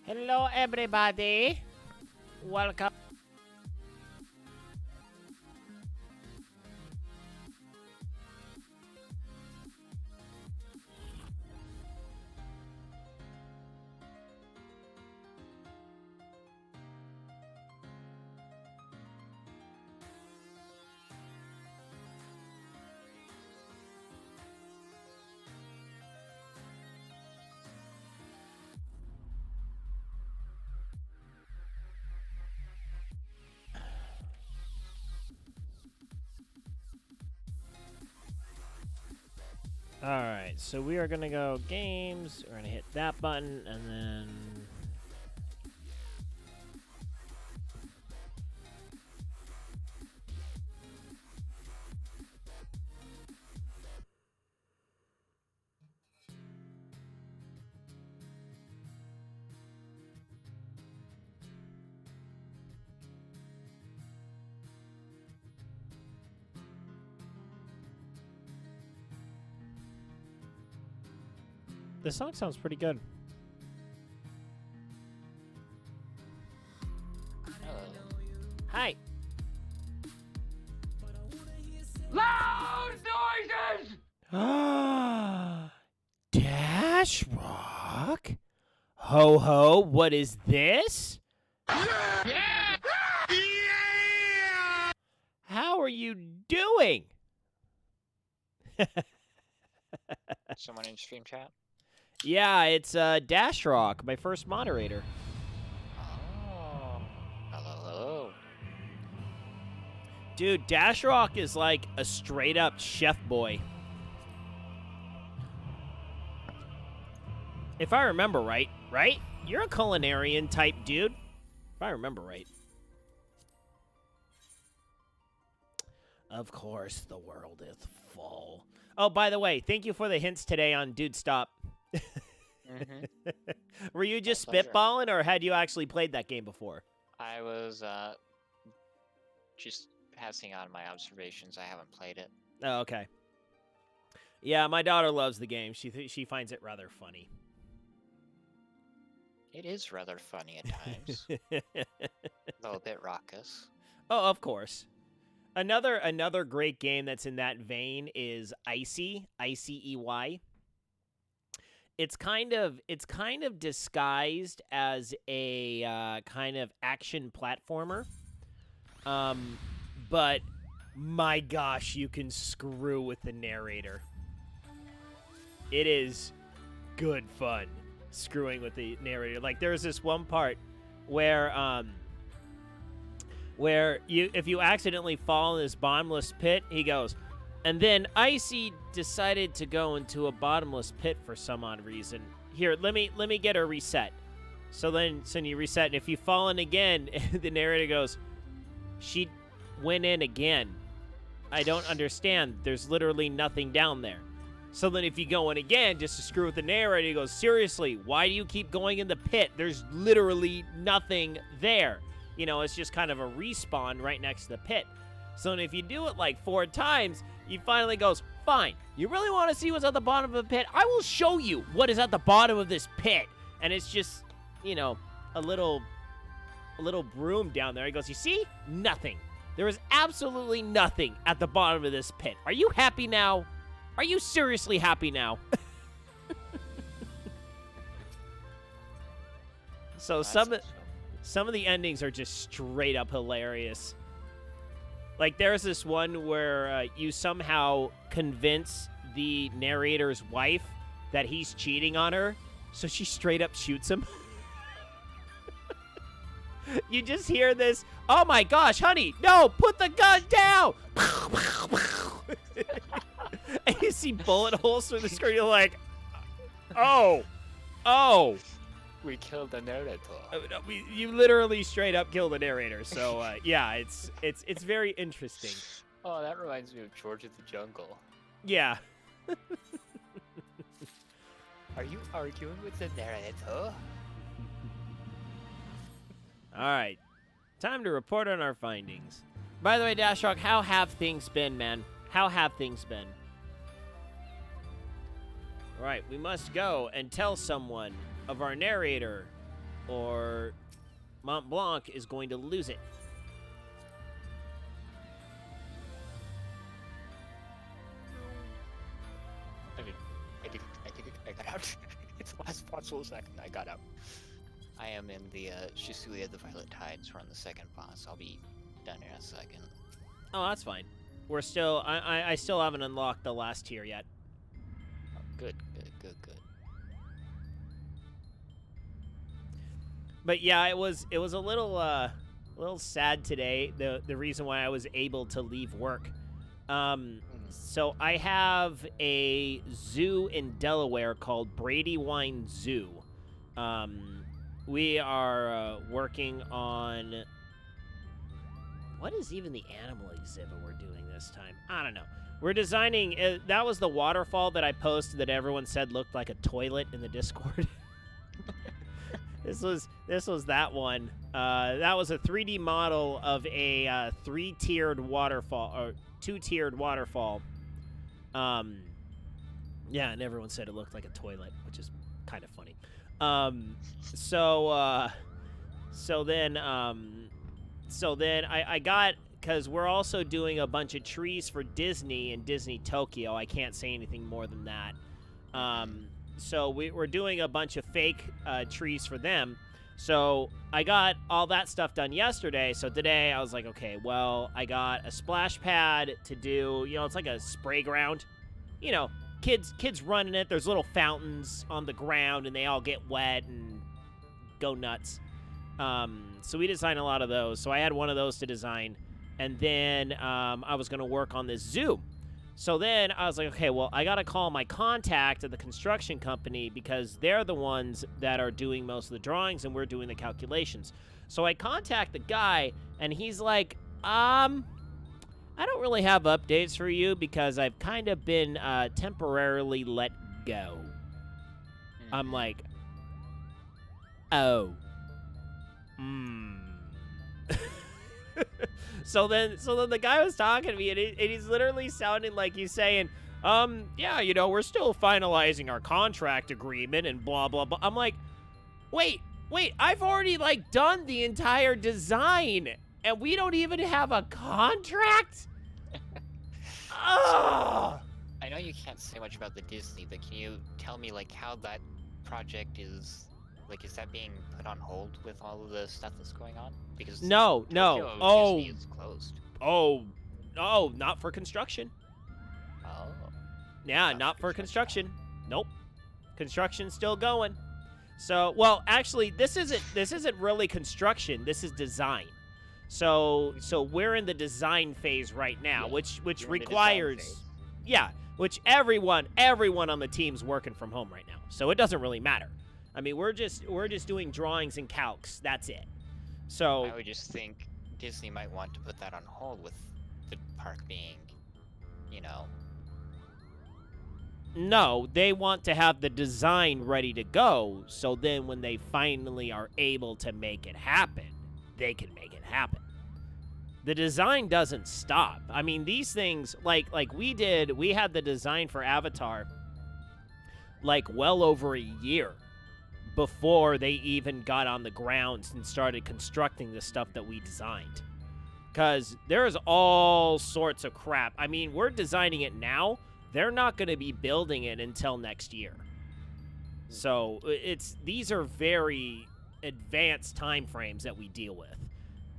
Hello, everybody. Welcome. All right, so we are gonna go games. We're gonna hit that button, and then the song sounds pretty good. Hi. Loud noises! Dash Rock? Ho ho, what is this? Yeah! How are you doing? Someone in stream chat? Yeah, it's Dash Rock, my first moderator. Oh. Hello. Dude, Dash Rock is like a straight up chef boy. If I remember right? You're a culinarian type dude. If I remember right. Of course, the world is full. Oh, by the way, thank you for the hints today on Dude Stop. Were you just spitballing, or had you actually played that game before? I was just passing on my observations. I haven't played it. Oh, okay. Yeah, my daughter loves the game. She finds it rather funny. It is rather funny at times. A little bit raucous. Oh, of course. Another great game that's in that vein is Icy, ICEY. It's kind of disguised as a kind of action platformer. But my gosh, you can screw with the narrator. It is good fun screwing with the narrator. Like there's this one part where if you accidentally fall in this bottomless pit, he goes, and then Icy decided to go into a bottomless pit for some odd reason. Here, let me get her reset. So you reset, and if you fall in again, the narrator goes, she went in again. I don't understand. There's literally nothing down there. So then if you go in again, just to screw with the narrator, he goes, seriously, why do you keep going in the pit? There's literally nothing there. You know, it's just kind of a respawn right next to the pit. So then if you do it like 4 times, he finally goes, fine, you really want to see what's at the bottom of the pit? I will show you what is at the bottom of this pit. And it's just, you know, a little broom down there. He goes, you see? Nothing. There is absolutely nothing at the bottom of this pit. Are you happy now? Are you seriously happy now? So some of the endings are just straight up hilarious. Like there's this one where you somehow convince the narrator's wife that he's cheating on her, so she straight up shoots him. You just hear this, oh my gosh, honey, no, put the gun down! And you see bullet holes through the screen, you're like, oh. We killed the narrator. You literally straight up kill the narrator, so yeah, it's very interesting. Oh, that reminds me of George of the Jungle. Yeah. Are you arguing with the narrator? All right, time to report on our findings. By the way, Dashrock, how have things been, man? How have things been? All right, we must go and tell someone of our narrator or Mont Blanc is going to lose it. I got out. It's the last possible second I got out. I am in the Shisui of the Violet Tides. We're on the second boss. I'll be done in a second. Oh, that's fine. We're still. I still haven't unlocked the last tier yet. Oh, good. But yeah, it was a little sad today. The reason why I was able to leave work. So I have a zoo in Delaware called Brandywine Zoo. We are working on... What is even the animal exhibit we're doing this time? I don't know. We're designing... that was the waterfall that I posted that everyone said looked like a toilet in the Discord. This was that one. That was a 3D model of a 3-tiered waterfall, or 2-tiered waterfall. Yeah, and everyone said it looked like a toilet, which is kind of funny. So then I got, because we're also doing a bunch of trees for Disney and Disney Tokyo. I can't say anything more than that. So we're doing a bunch of fake trees for them. So I got all that stuff done yesterday. So today I was like, okay, well, I got a splash pad to do. You know, it's like a spray ground. You know, kids running it. There's little fountains on the ground, and they all get wet and go nuts. So we designed a lot of those. So I had one of those to design. And then I was going to work on this zoo. So then I was like, okay, well, I got to call my contact at the construction company because they're the ones that are doing most of the drawings and we're doing the calculations. So I contact the guy, and he's like, I don't really have updates for you because I've kind of been temporarily let go. I'm like, oh. So then the guy was talking to me, and he's literally sounding like he's saying, yeah, you know, we're still finalizing our contract agreement and blah, blah, blah. I'm like, wait, I've already, like, done the entire design, and we don't even have a contract? So, I know you can't say much about the Disney, but can you tell me, like, how that project is... Like, is that being put on hold with all of the stuff that's going on? Because no. Disney is closed. Oh, not for construction. Oh. Yeah, not for construction. Nope. Construction's still going. So, well, actually, this isn't really construction. This is design. So we're in the design phase right now, which requires, which everyone on the team's working from home right now. So it doesn't really matter. I mean, we're just doing drawings and calcs. That's it. So I would just think Disney might want to put that on hold with the park being, you know. No, they want to have the design ready to go, so then when they finally are able to make it happen, they can make it happen. The design doesn't stop. I mean, these things, like we had the design for Avatar, like, well over a year before they even got on the grounds and started constructing the stuff that we designed. Because there's all sorts of crap. I mean, we're designing it now. They're not going to be building it until next year. So these are very advanced time frames that we deal with.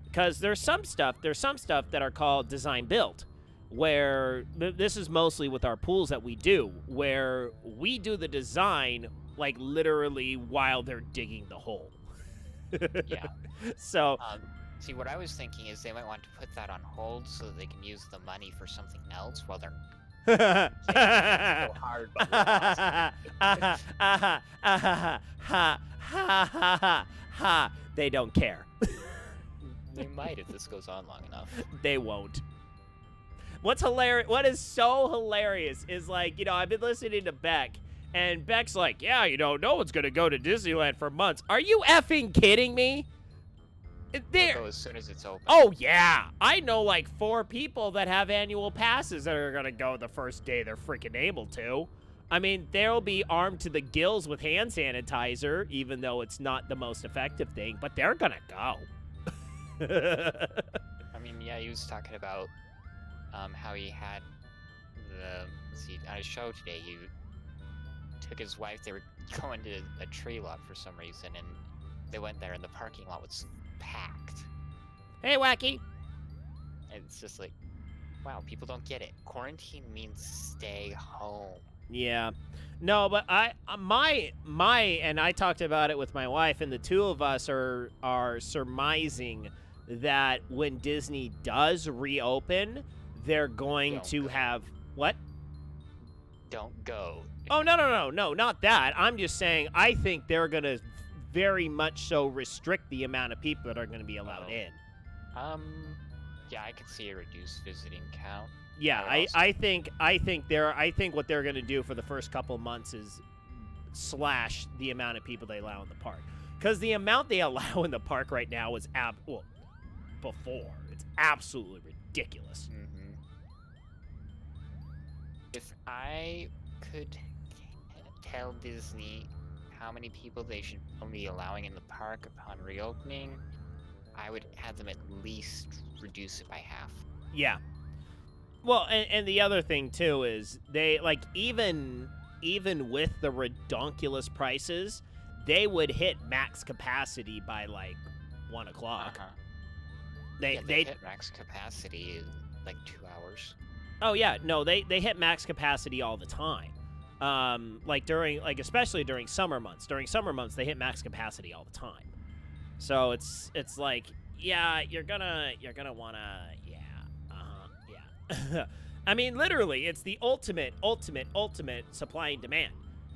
Because there's some stuff that are called design build, where this is mostly with our pools that we do, where we do the design like literally while they're digging the hole. Yeah. So see, what I was thinking is they might want to put that on hold so that they can use the money for something else while they're so hard. But they don't care. They might if this goes on long enough. They won't. What's hilarious? What is so hilarious is, like, you know, I've been listening to Beck, and Beck's like, yeah, you know, no one's gonna go to Disneyland for months. Are you effing kidding me? They'll go as soon as it's open. Oh, yeah. I know, like, 4 people that have annual passes that are going to go the first day they're freaking able to. I mean, they'll be armed to the gills with hand sanitizer, even though it's not the most effective thing, but they're gonna go. I mean, yeah, he was talking about how he had on his show today, he took his wife, they were going to a tree lot for some reason, and they went there and the parking lot was packed. Hey, Wacky. And it's just like, wow, people don't get it. Quarantine means stay home. Yeah. No, but my and I talked about it with my wife, and the two of us are surmising that when Disney does reopen, they're going to have what? Don't go. Oh, no, not that. I'm just saying I think they're going to very much so restrict the amount of people that are going to be allowed in. Yeah, I could see a reduced visiting count. Yeah, I think what they're going to do for the first couple months is slash the amount of people they allow in the park. Cuz the amount they allow in the park right now is before. It's absolutely ridiculous. Mm-hmm. If I could tell Disney how many people they should be allowing in the park upon reopening, I would have them at least reduce it by half. Yeah. Well, and the other thing too is they like even with the redonkulous prices, they would hit max capacity by like 1 o'clock. They hit max capacity in like 2 hours. Oh yeah, no, they hit max capacity all the time. Especially during summer months. During summer months, they hit max capacity all the time. So it's like, yeah, you're gonna wanna, yeah. I mean, literally, it's the ultimate supply and demand.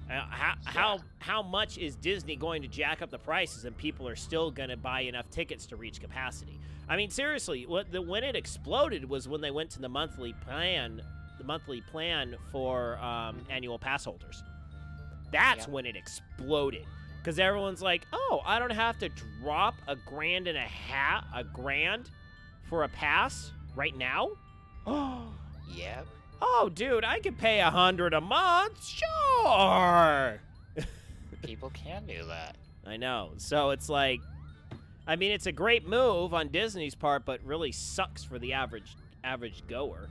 How much is Disney going to jack up the prices and people are still going to buy enough tickets to reach capacity? I mean, seriously, when it exploded was when they went to the monthly plan for annual pass holders. That's when it exploded. Because everyone's like, oh, I don't have to drop $1.50 for a pass right now? Oh, yep. Oh, dude, I could pay $100 a month. Sure. People can do that. I know. So it's like, I mean, it's a great move on Disney's part, but really sucks for the average goer.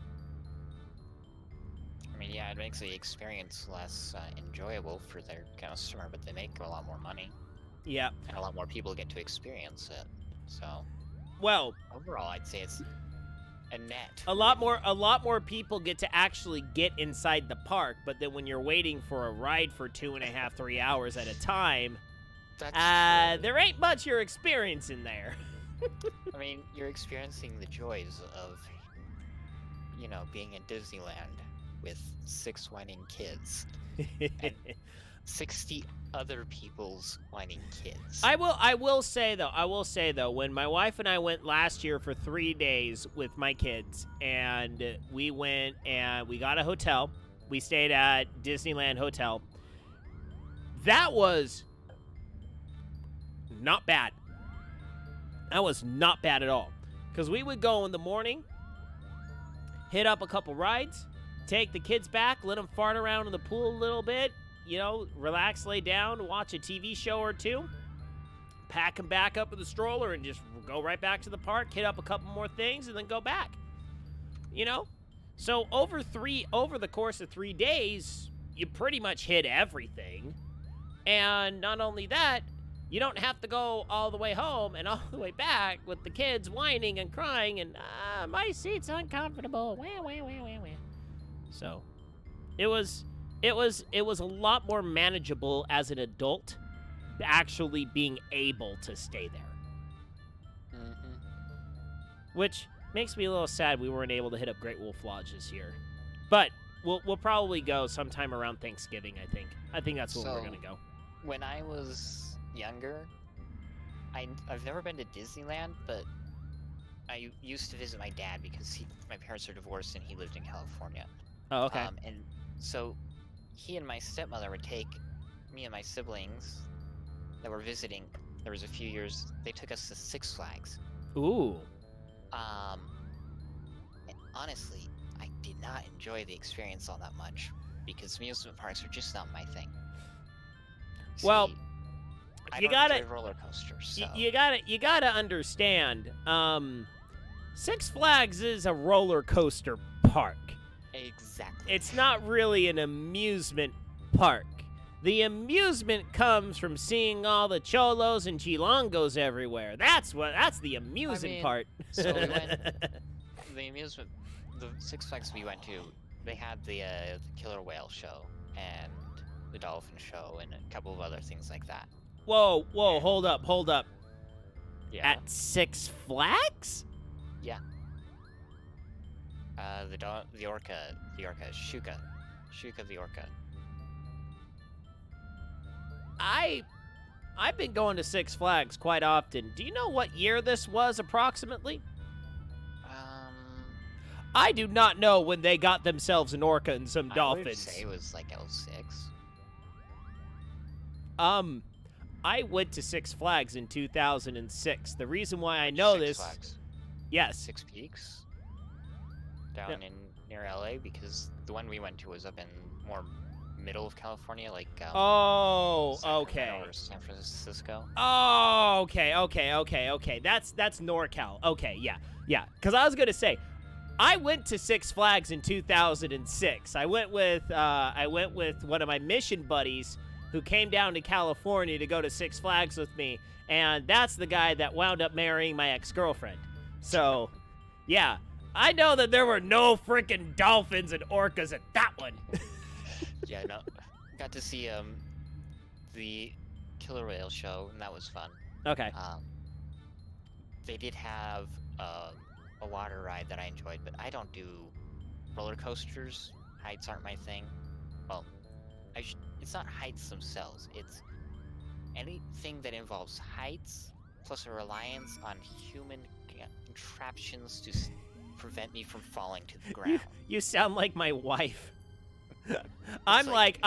I mean, yeah, it makes the experience less enjoyable for their customer, but they make a lot more money. Yeah. And a lot more people get to experience it. So, well, overall, I'd say it's a net. A lot more people get to actually get inside the park, but then when you're waiting for a ride for 2.5, 3 hours at a time, there ain't much you're experiencing there. I mean, you're experiencing the joys of, being in Disneyland with 6 whining kids and 60 other people's whining kids. I will say though, when my wife and I went last year for 3 days with my kids, and we went and we got a hotel, we stayed at Disneyland Hotel. That was not bad. That was not bad at all. Because we would go in the morning, hit up a couple rides, take the kids back, let them fart around in the pool a little bit, relax, lay down, watch a TV show or two, pack them back up with the stroller, and just go right back to the park, hit up a couple more things, and then go back. So over the course of 3 days, you pretty much hit everything. And not only that, you don't have to go all the way home and all the way back with the kids whining and crying and, my seat's uncomfortable. Wah, wah, wah, wah, wah. So, it was a lot more manageable as an adult, actually being able to stay there. Mm-hmm. Which makes me a little sad we weren't able to hit up Great Wolf Lodge this year. But we'll probably go sometime around Thanksgiving, I think. I think that's when we're going to go. When I was younger, I've never been to Disneyland, but I used to visit my dad because my parents are divorced and he lived in California. Oh, okay. And so he and my stepmother would take me and my siblings that were visiting. There was a few years they took us to Six Flags. Ooh. And honestly, I did not enjoy the experience all that much. because amusement parks are just not my thing. Well, See, I you don't gotta- enjoy roller coasters. So. You gotta understand. Six Flags is a roller coaster park. Exactly. It's not really an amusement park. The amusement comes from seeing all the cholos and chilangos everywhere. That's the amusing part. So we went. The Six Flags we went to, they had the killer whale show and the dolphin show and a couple of other things like that. Whoa, hold up. Yeah. At Six Flags? Yeah. The orca, Shuka the orca. I've been going to Six Flags quite often. Do you know what year this was approximately? I do not know when they got themselves an orca and some dolphins. I would say it was like 06. I went to Six Flags in 2006. The reason why I know Six this, Flags. yes, Six Peaks down in near LA, because the one we went to was up in more middle of California, like oh, Sacramento okay. or San Francisco. Oh, okay. That's NorCal. Okay, yeah. Because I was gonna say, I went to Six Flags in 2006. I went with one of my mission buddies who came down to California to go to Six Flags with me, and that's the guy that wound up marrying my ex-girlfriend. So, yeah, I know that there were no freaking dolphins and orcas at that one. Yeah, no, got to see the killer whale show, and that was fun. Okay. They did have a water ride that I enjoyed, but I don't do roller coasters. Heights aren't my thing. Well, it's not heights themselves. It's anything that involves heights plus a reliance on human contraptions to prevent me from falling to the ground. You sound like my wife. I'm like,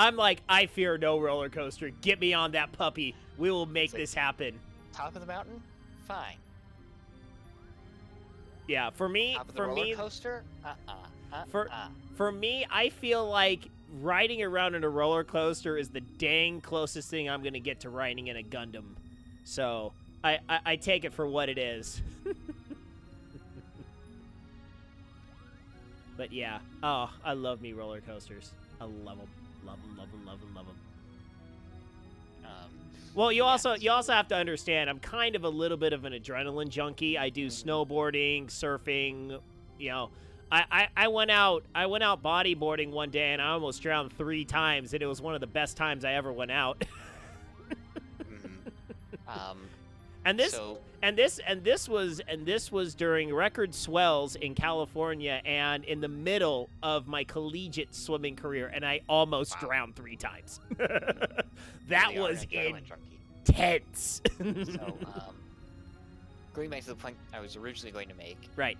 I fear no roller coaster. Get me on that puppy. We will make this happen. Top of the mountain? Fine. Yeah, for me, Top of the roller coaster? For me, I feel like riding around in a roller coaster is the dang closest thing I'm gonna get to riding in a Gundam. So I take it for what it is. But yeah, oh, I love me roller coasters. I love them. Love them. Well, you also have to understand, I'm kind of a little bit of an adrenaline junkie. I do snowboarding, surfing, you know. I went out bodyboarding one day and I almost drowned 3 times, and it was one of the best times I ever went out. And this was during record swells in California and in the middle of my collegiate swimming career, and I almost drowned 3 times. That was intense. So, going back to the point I was originally going to make. Right.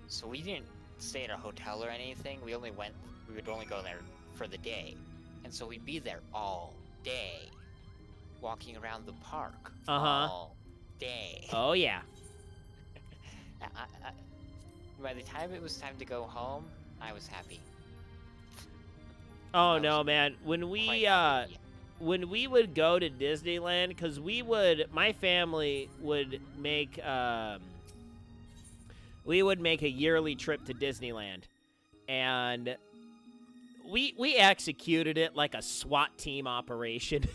So we didn't stay in a hotel or anything. We would only go there for the day, and so we'd be there all day, walking around the park all day. Oh yeah. By the time it was time to go home, I was happy. Oh no, man! When we would go to Disneyland, because my family would make a yearly trip to Disneyland, and we executed it like a SWAT team operation.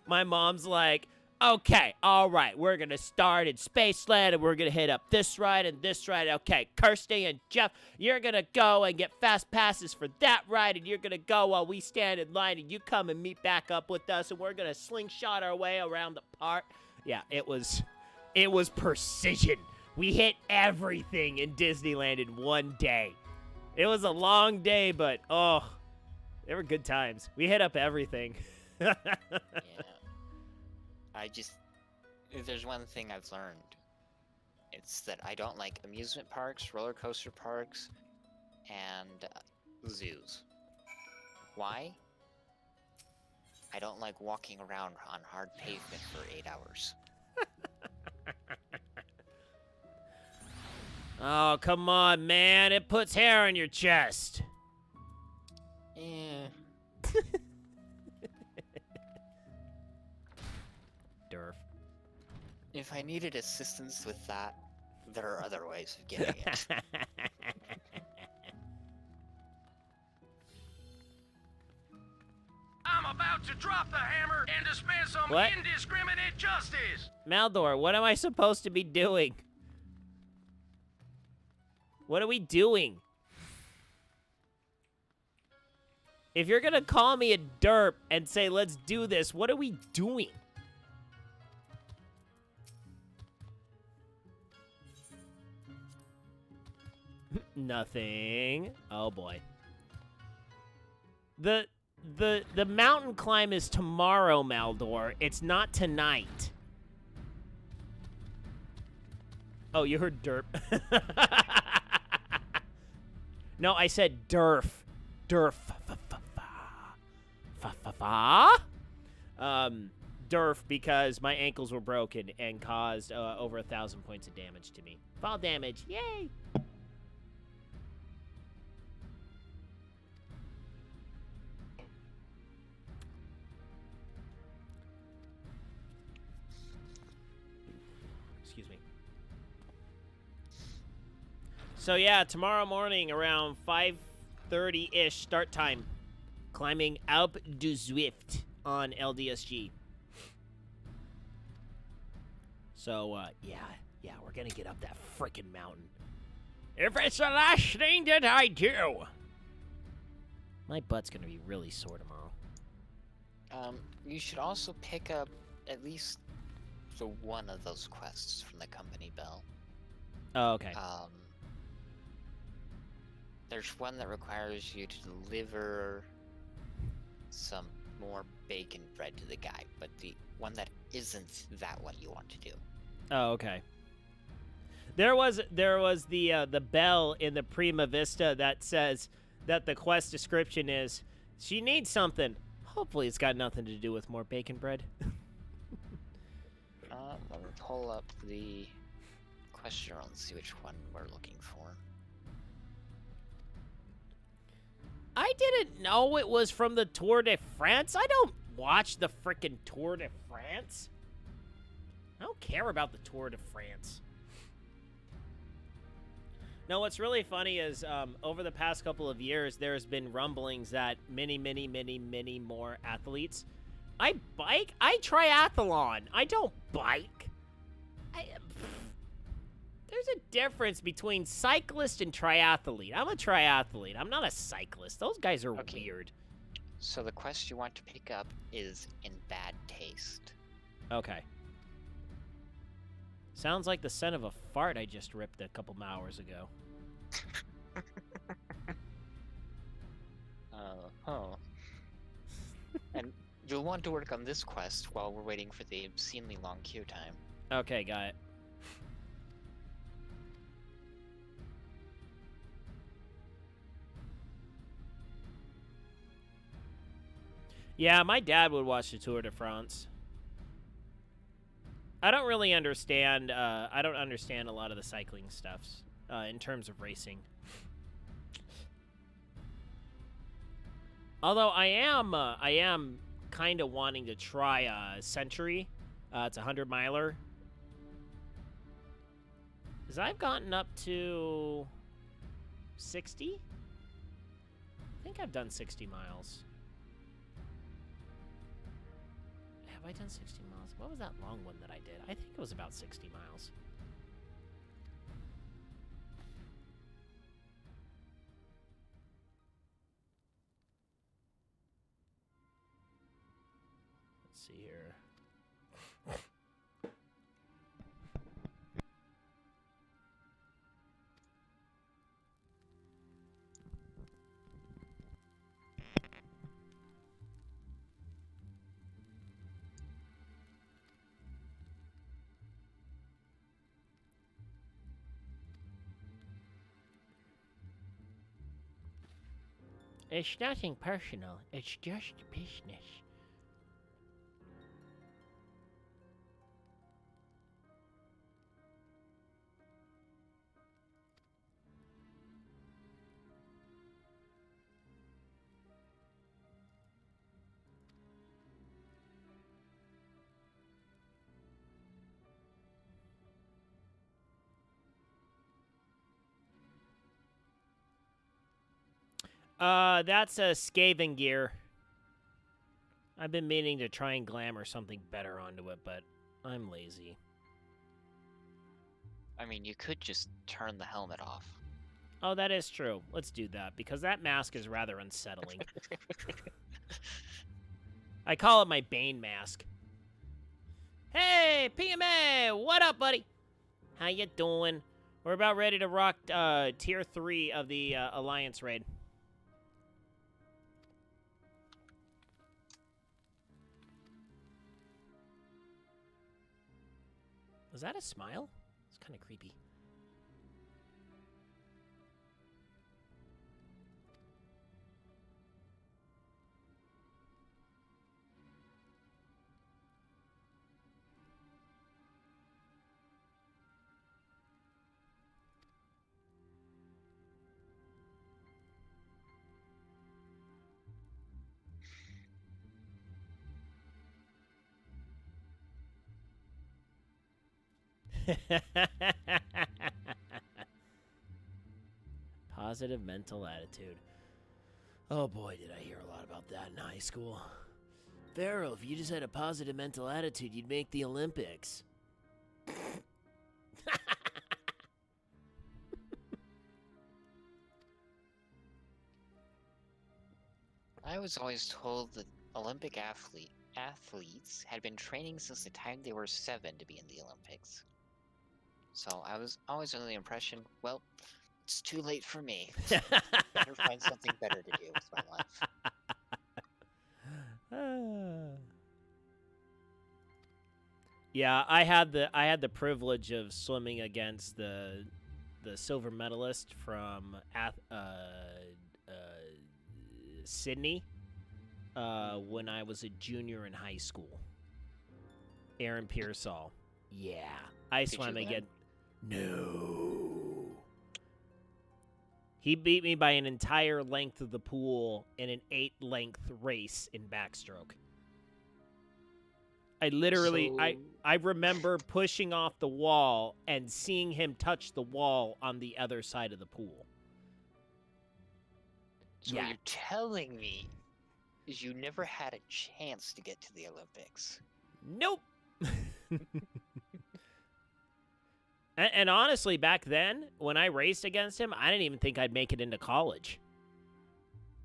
My mom's like, okay, all right, we're going to start in Spaceland, and we're going to hit up this ride and this ride. Okay, Kirsty and Jeff, you're going to go and get fast passes for that ride, and you're going to go while we stand in line, and you come and meet back up with us, and we're going to slingshot our way around the park. Yeah, it was precision. We hit everything in Disneyland in one day. It was a long day, but, oh, they were good times. We hit up everything. Yeah. If there's one thing I've learned, it's that I don't like amusement parks, roller coaster parks, and zoos. Why? I don't like walking around on hard pavement for 8 hours. Oh, come on, man. It puts hair on your chest. Eh. Durf. If I needed assistance with that, there are other ways of getting it. I'm about to drop the hammer and dispense some What? indiscriminate justice. Maldor, what am I supposed to be doing? What are we doing? If you're gonna call me a derp and say, let's do this, what are we doing? Nothing. Oh boy. The mountain climb is tomorrow, Maldor. It's not tonight. Oh, you heard derp. No, I said derf. Derf. Derf because my ankles were broken and caused over 1,000 points of damage to me. Fall damage. Yay! Excuse me. So yeah, tomorrow morning around 5:30-ish start time. Climbing Alpe du ZWIFT on LDSG. So, yeah, we're gonna get up that frickin' mountain. If it's the last thing that I do! My butt's gonna be really sore tomorrow. You should also pick up at least the one of those quests from the company bell. Oh, okay. There's one that requires you to deliver some more bacon bread to the guy, but the one that isn't that what you want to do. Oh, okay. There was the bell in the Prima Vista that says that the quest description is, she needs something. Hopefully it's got nothing to do with more bacon bread. Let me pull up the question and see which one we're looking for. I didn't know it was from the Tour de France. I don't watch the frickin' Tour de France. I don't care about the Tour de France. No, what's really funny is over the past couple of years, there's been rumblings that many more athletes. I bike? I triathlon. I don't bike. There's a difference between cyclist and triathlete. I'm a triathlete. I'm not a cyclist. Those guys are weird. So the quest you want to pick up is in bad taste. Okay. Sounds like the scent of a fart I just ripped a couple hours ago. Oh. And you'll want to work on this quest while we're waiting for the obscenely long queue time. Okay, got it. Yeah, my dad would watch the Tour de France. I don't really understand. I don't understand a lot of the cycling stuffs in terms of racing. Although I am kind of wanting to try Century. It's a 100-miler. Because I've gotten up to 60. I think I've done 60 miles. Have I done 60 miles? What was that long one that I did? I think it was about 60 miles. Let's see here. It's nothing personal. It's just business. That's a scathing gear. I've been meaning to try and glamour something better onto it, but I'm lazy. I mean, you could just turn the helmet off. Oh, that is true. Let's do that, because that mask is rather unsettling. I call it my Bane mask. Hey, PMA! What up, buddy? How you doing? We're about ready to rock Tier 3 of the Alliance raid. Was that a smile? It's kind of creepy. Positive mental attitude. Oh boy, did I hear a lot about that in high school. Pharaoh, if you just had a positive mental attitude, you'd make the Olympics. I was always told that Olympic athletes had been training since the time they were 7 to be in the Olympics. So I was always under the impression, well, it's too late for me. Better find something better to do with my life. Yeah, I had the privilege of swimming against the silver medalist from Sydney when I was a junior in high school. Aaron Pearsall. Yeah, I swam against. No. He beat me by an entire length of the pool in an 8-length race in backstroke. I literally, I remember pushing off the wall and seeing him touch the wall on the other side of the pool. So what you're telling me is you never had a chance to get to the Olympics. Nope. And honestly, back then, when I raced against him, I didn't even think I'd make it into college.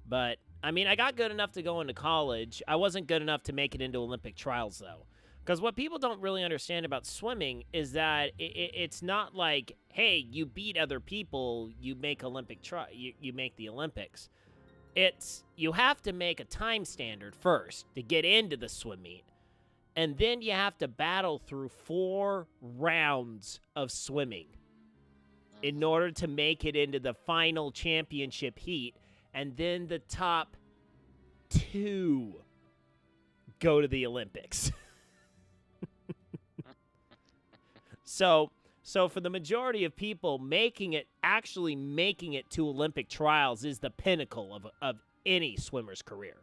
But, I mean, I got good enough to go into college. I wasn't good enough to make it into Olympic trials, though. Because what people don't really understand about swimming is that it's not like, hey, you beat other people, you make you make the Olympics. It's, you have to make a time standard first to get into the swim meet. And then you have to battle through 4 rounds of swimming in order to make it into the final championship heat. And then the top 2 go to the Olympics. So for the majority of people, actually making it to Olympic trials is the pinnacle of any swimmer's career.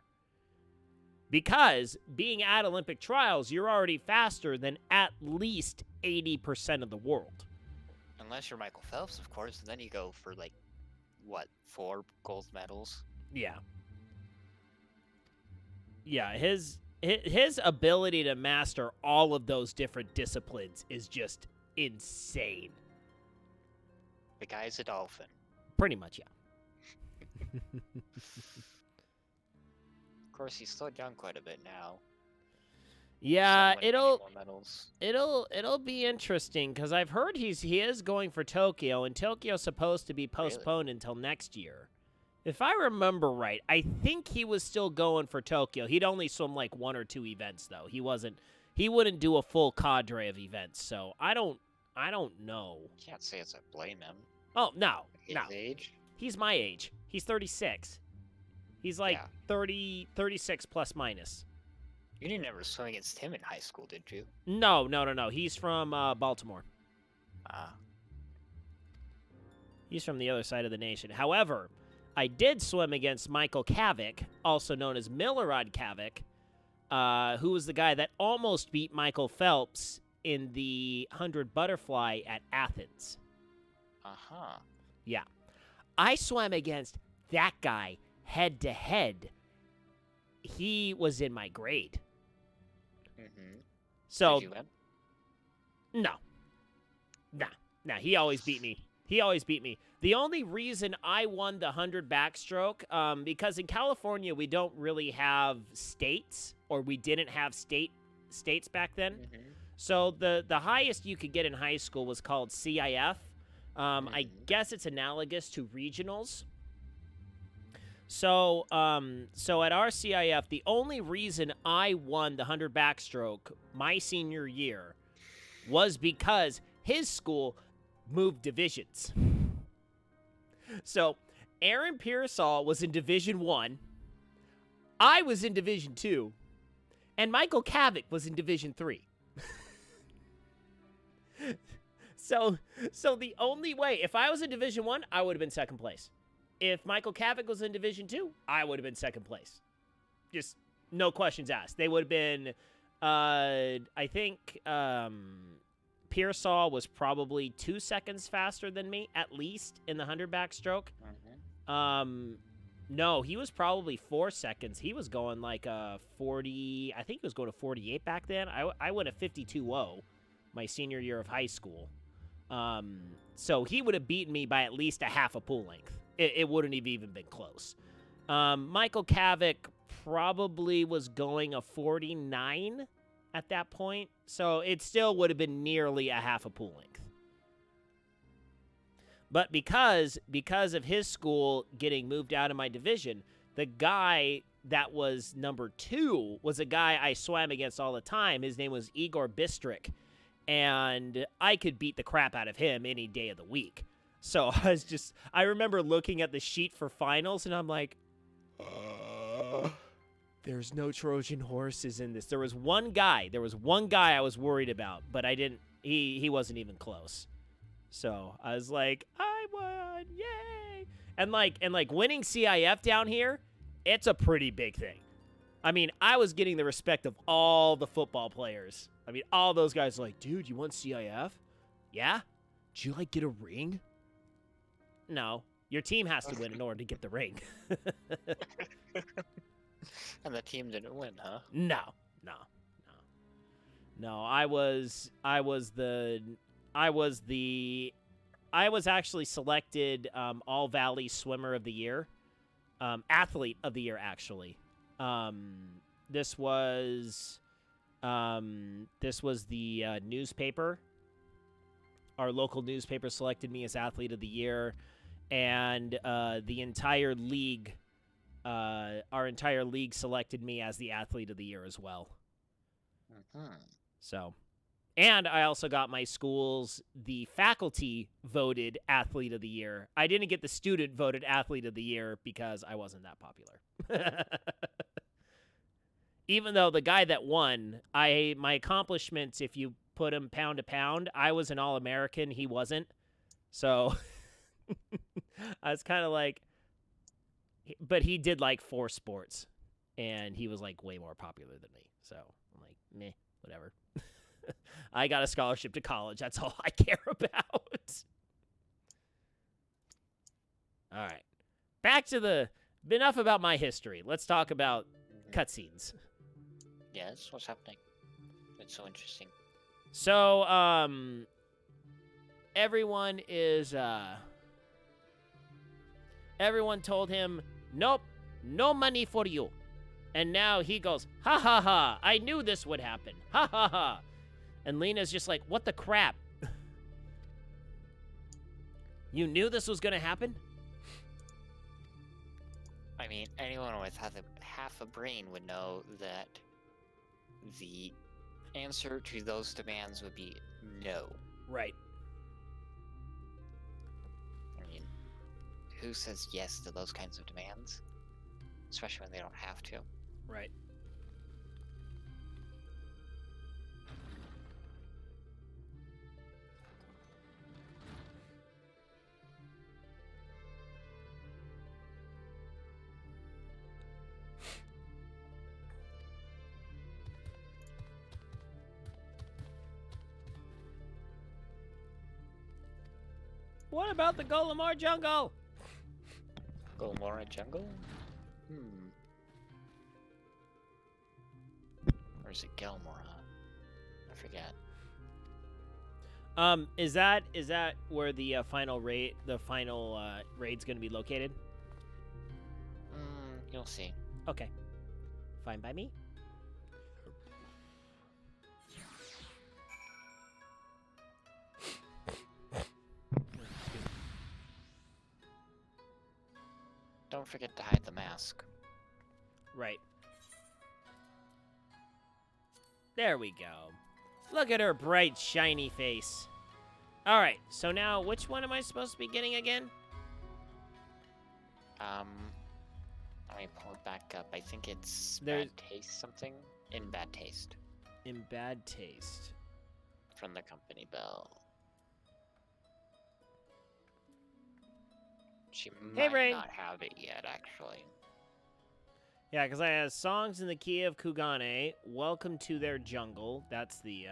Because being at Olympic trials, you're already faster than at least 80% of the world. Unless you're Michael Phelps, of course, and then you go for, like, what, 4 gold medals? Yeah. Yeah, his ability to master all of those different disciplines is just insane. The guy's a dolphin. Pretty much, yeah. Of course, he's slowed down quite a bit now. Yeah, More it'll be interesting because I've heard he is going for Tokyo, and Tokyo's supposed to be postponed until next year. If I remember right, I think he was still going for Tokyo. He'd only swim like 1 or 2 events though. He wouldn't do a full cadre of events. So I don't know. Can't say as I blame him. Oh, no. His age? He's my age. He's 36. He's like 36 plus minus. You didn't ever swim against him in high school, did you? No. He's from Baltimore. Ah. He's from the other side of the nation. However, I did swim against Michael Kavik, also known as Milorad Kavik, who was the guy that almost beat Michael Phelps in the 100 butterfly at Athens. Uh-huh. Yeah. I swam against that guy head-to-head, he was in my grade. Mm-hmm. So, Did you win? Nah, he always beat me. The only reason I won the 100 backstroke, because in California we don't really have states, or we didn't have states back then. Mm-hmm. So the highest you could get in high school was called CIF. I guess it's analogous to regionals. So at our CIF, the only reason I won the 100 backstroke my senior year was because his school moved divisions. So Aaron Pearsall was in Division 1, I was in Division 2, and Michael Kavik was in Division 3. So the only way, if I was in Division 1, I would have been second place. If Michael Kavik was in Division 2, I would have been second place. Just no questions asked. They would have been, I think, Pearsall was probably 2 seconds faster than me, at least, in the 100 backstroke. Mm-hmm. No, he was probably 4 seconds. He was going like a 40, I think he was going to 48 back then. I went a 52.0 my senior year of high school. So he would have beaten me by at least a half a pool length. It wouldn't have even been close. Michael Kavik probably was going a 49 at that point, so it still would have been nearly a half a pool length. But because of his school getting moved out of my division, the guy that was number 2 was a guy I swam against all the time. His name was Igor Bistrik, and I could beat the crap out of him any day of the week. So I remember looking at the sheet for finals, and I'm like, there's no Trojan horses in this. There was one guy I was worried about, but he wasn't even close. So I was like, I won, yay! And like winning CIF down here, it's a pretty big thing. I mean, I was getting the respect of all the football players. I mean, all those guys were like, dude, you won CIF? Yeah? Did you, get a ring? No. Your team has to win in order to get the ring. And the team didn't win, huh? No. I was actually selected All Valley Swimmer of the Year, Athlete of the Year, actually. This was the newspaper. Our local newspaper selected me as Athlete of the Year, and the entire league, our entire league selected me as the Athlete of the Year as well. Mm-hmm. So, and I also got my the faculty voted Athlete of the Year. I didn't get the student voted Athlete of the Year because I wasn't that popular. Even though the guy that won, my accomplishments, if you put him pound to pound, I was an All-American, he wasn't. So I was kind of like, but he did 4 sports, and he was way more popular than me. So I'm like, meh, whatever. I got a scholarship to college. That's all I care about. All right. Back to enough about my history. Let's talk about cutscenes. Yes, what's happening? It's so interesting. So, everyone told him, nope, no money for you. And now he goes, ha ha ha, I knew this would happen. Ha ha ha. And Lena's just like, what the crap? You knew this was going to happen? I mean, anyone with half a brain would know that the answer to those demands would be no. Right. I mean, who says yes to those kinds of demands? Especially when they don't have to. Right. What about the Golomar jungle? Golomar jungle? Hmm. Or is it Gilmore, huh? I forget. Is that where the final raid's going to be located? You'll see. Okay. Fine by me. Don't forget to hide the mask. Right. There we go. Look at her bright, shiny face. All right, so now which one am I supposed to be getting again? Let me pull it back up. I think it's There's- Bad Taste something? In Bad Taste. In Bad Taste. From the company bell. She Hey, might Rain. not have it yet, actually. Yeah, because I have Songs in the Key of Kugane, Welcome to Their Jungle. That's this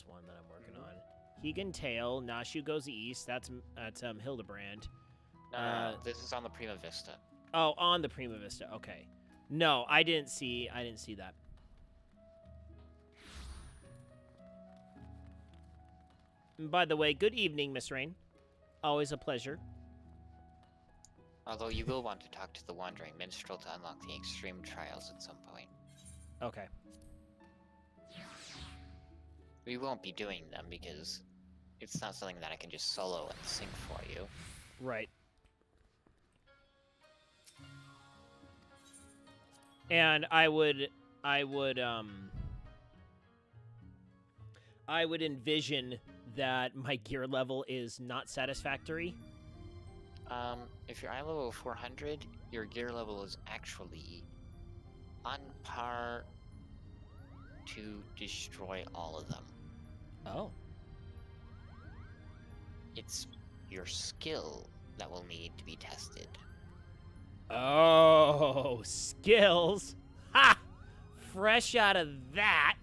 one that I'm working on. Hegan Tale, Nashu Goes East. That's Hildebrand. No, this is on the Prima Vista. Oh, on the Prima Vista. Okay. No, I didn't see that. And by the way, good evening, Miss Rain. Always a pleasure. Although you will want to talk to the Wandering Minstrel to unlock the Extreme Trials at some point. Okay. We won't be doing them because it's not something that I can just solo and sing for you. Right. And I would envision that my gear level is not satisfactory. If you're eye level 400, your gear level is actually on par to destroy all of them. Oh. It's your skill that will need to be tested. Oh, skills. Ha! Fresh out of that.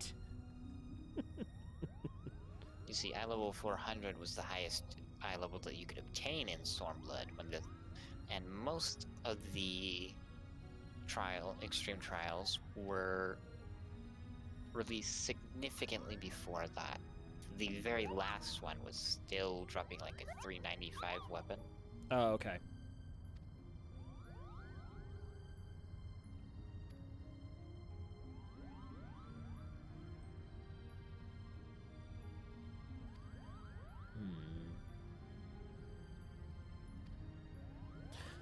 You see, eye level 400 was the highest eye level that you could obtain in Stormblood, and most of the extreme trials were released significantly before that. The very last one was still dropping like a 395 weapon. Oh, okay.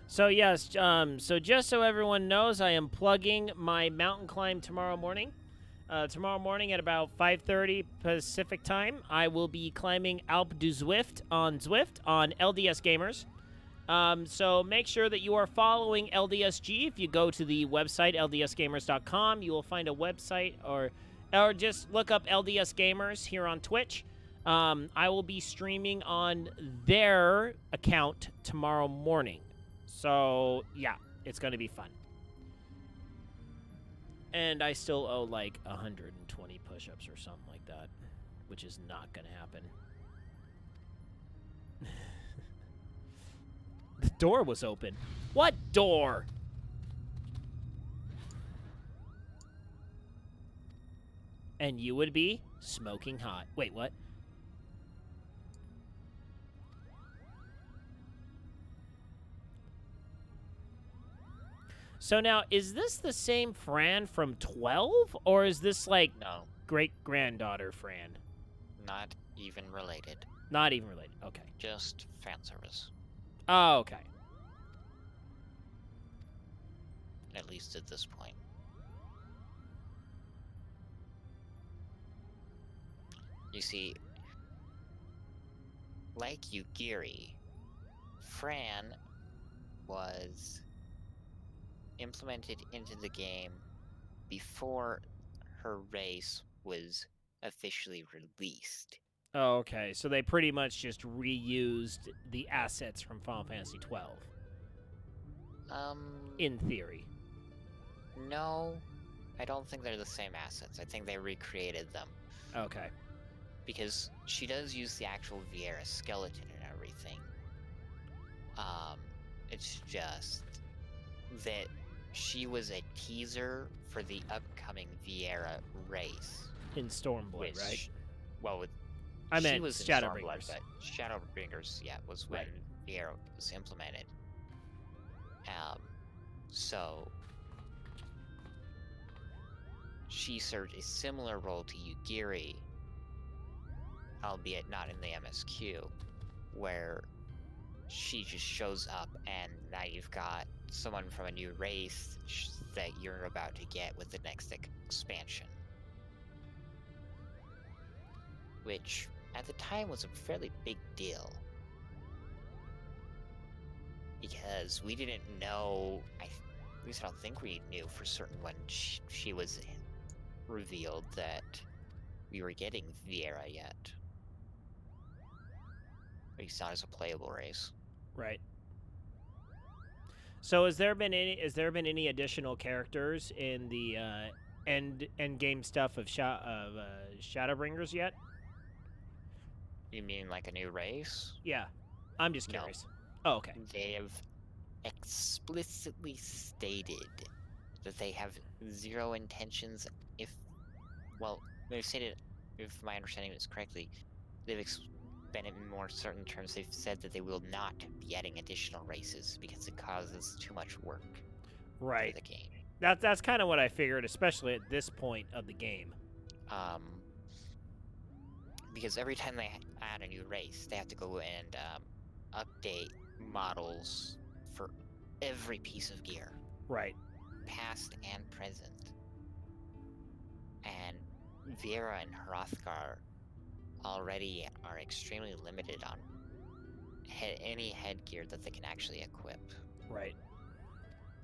So yes, so just so everyone knows, I am plugging my mountain climb tomorrow morning. Tomorrow morning at about 5:30 Pacific time, I will be climbing Alpe du ZWIFT on ZWIFT on LDS Gamers. So make sure that you are following LDSG. If you go to the website ldsgamers.com, you will find a website, or just look up LDS Gamers here on Twitch. I will be streaming on their account tomorrow morning. So, yeah, it's going to be fun. And I still owe like 120 push-ups or something like that, which is not going to happen. The door was open. What door? And you would be smoking hot. Wait, what? So now, is this the same Fran from 12? Or is this like No, great-granddaughter Fran? not even related. Not even related. Okay. Just fan service. Oh, okay. At least at this point. You see, like Yugiri, Fran was implemented into the game before her race was officially released. Oh, okay. So they pretty much just reused the assets from Final Fantasy 12. In theory. No, I don't think they're the same assets. I think they recreated them. Okay. Because she does use the actual Vieira skeleton and everything. It's just that she was a teaser for the upcoming Vieira race. In Stormblood, Which, right? well, I she meant was in Shadowbringers. Stormblood, but Shadowbringers, yeah, was when Right. Vieira was implemented. So she served a similar role to Yugiri, albeit not in the MSQ, where she just shows up and now you've got someone from a new race that you're about to get with the next expansion. Which, at the time, was a fairly big deal. Because we didn't know, at least I don't think we knew for certain when she was revealed that we were getting Vieira yet. At least not as a playable race. Right. So has there been any additional characters in the end game stuff of Shadowbringers yet? You mean like a new race? Yeah. I'm just No. curious. Oh, okay. They have explicitly stated that they have zero intentions they've stated, if my understanding is correctly, they've been in more certain terms, they've said that they will not be adding additional races because it causes too much work Right. for the game. That's kind of what I figured, especially at this point of the game. Because every time they add a new race, they have to go and update models for every piece of gear, Right. past and present. And Vieira and Hrothgar already are extremely limited on any headgear that they can actually equip. Right.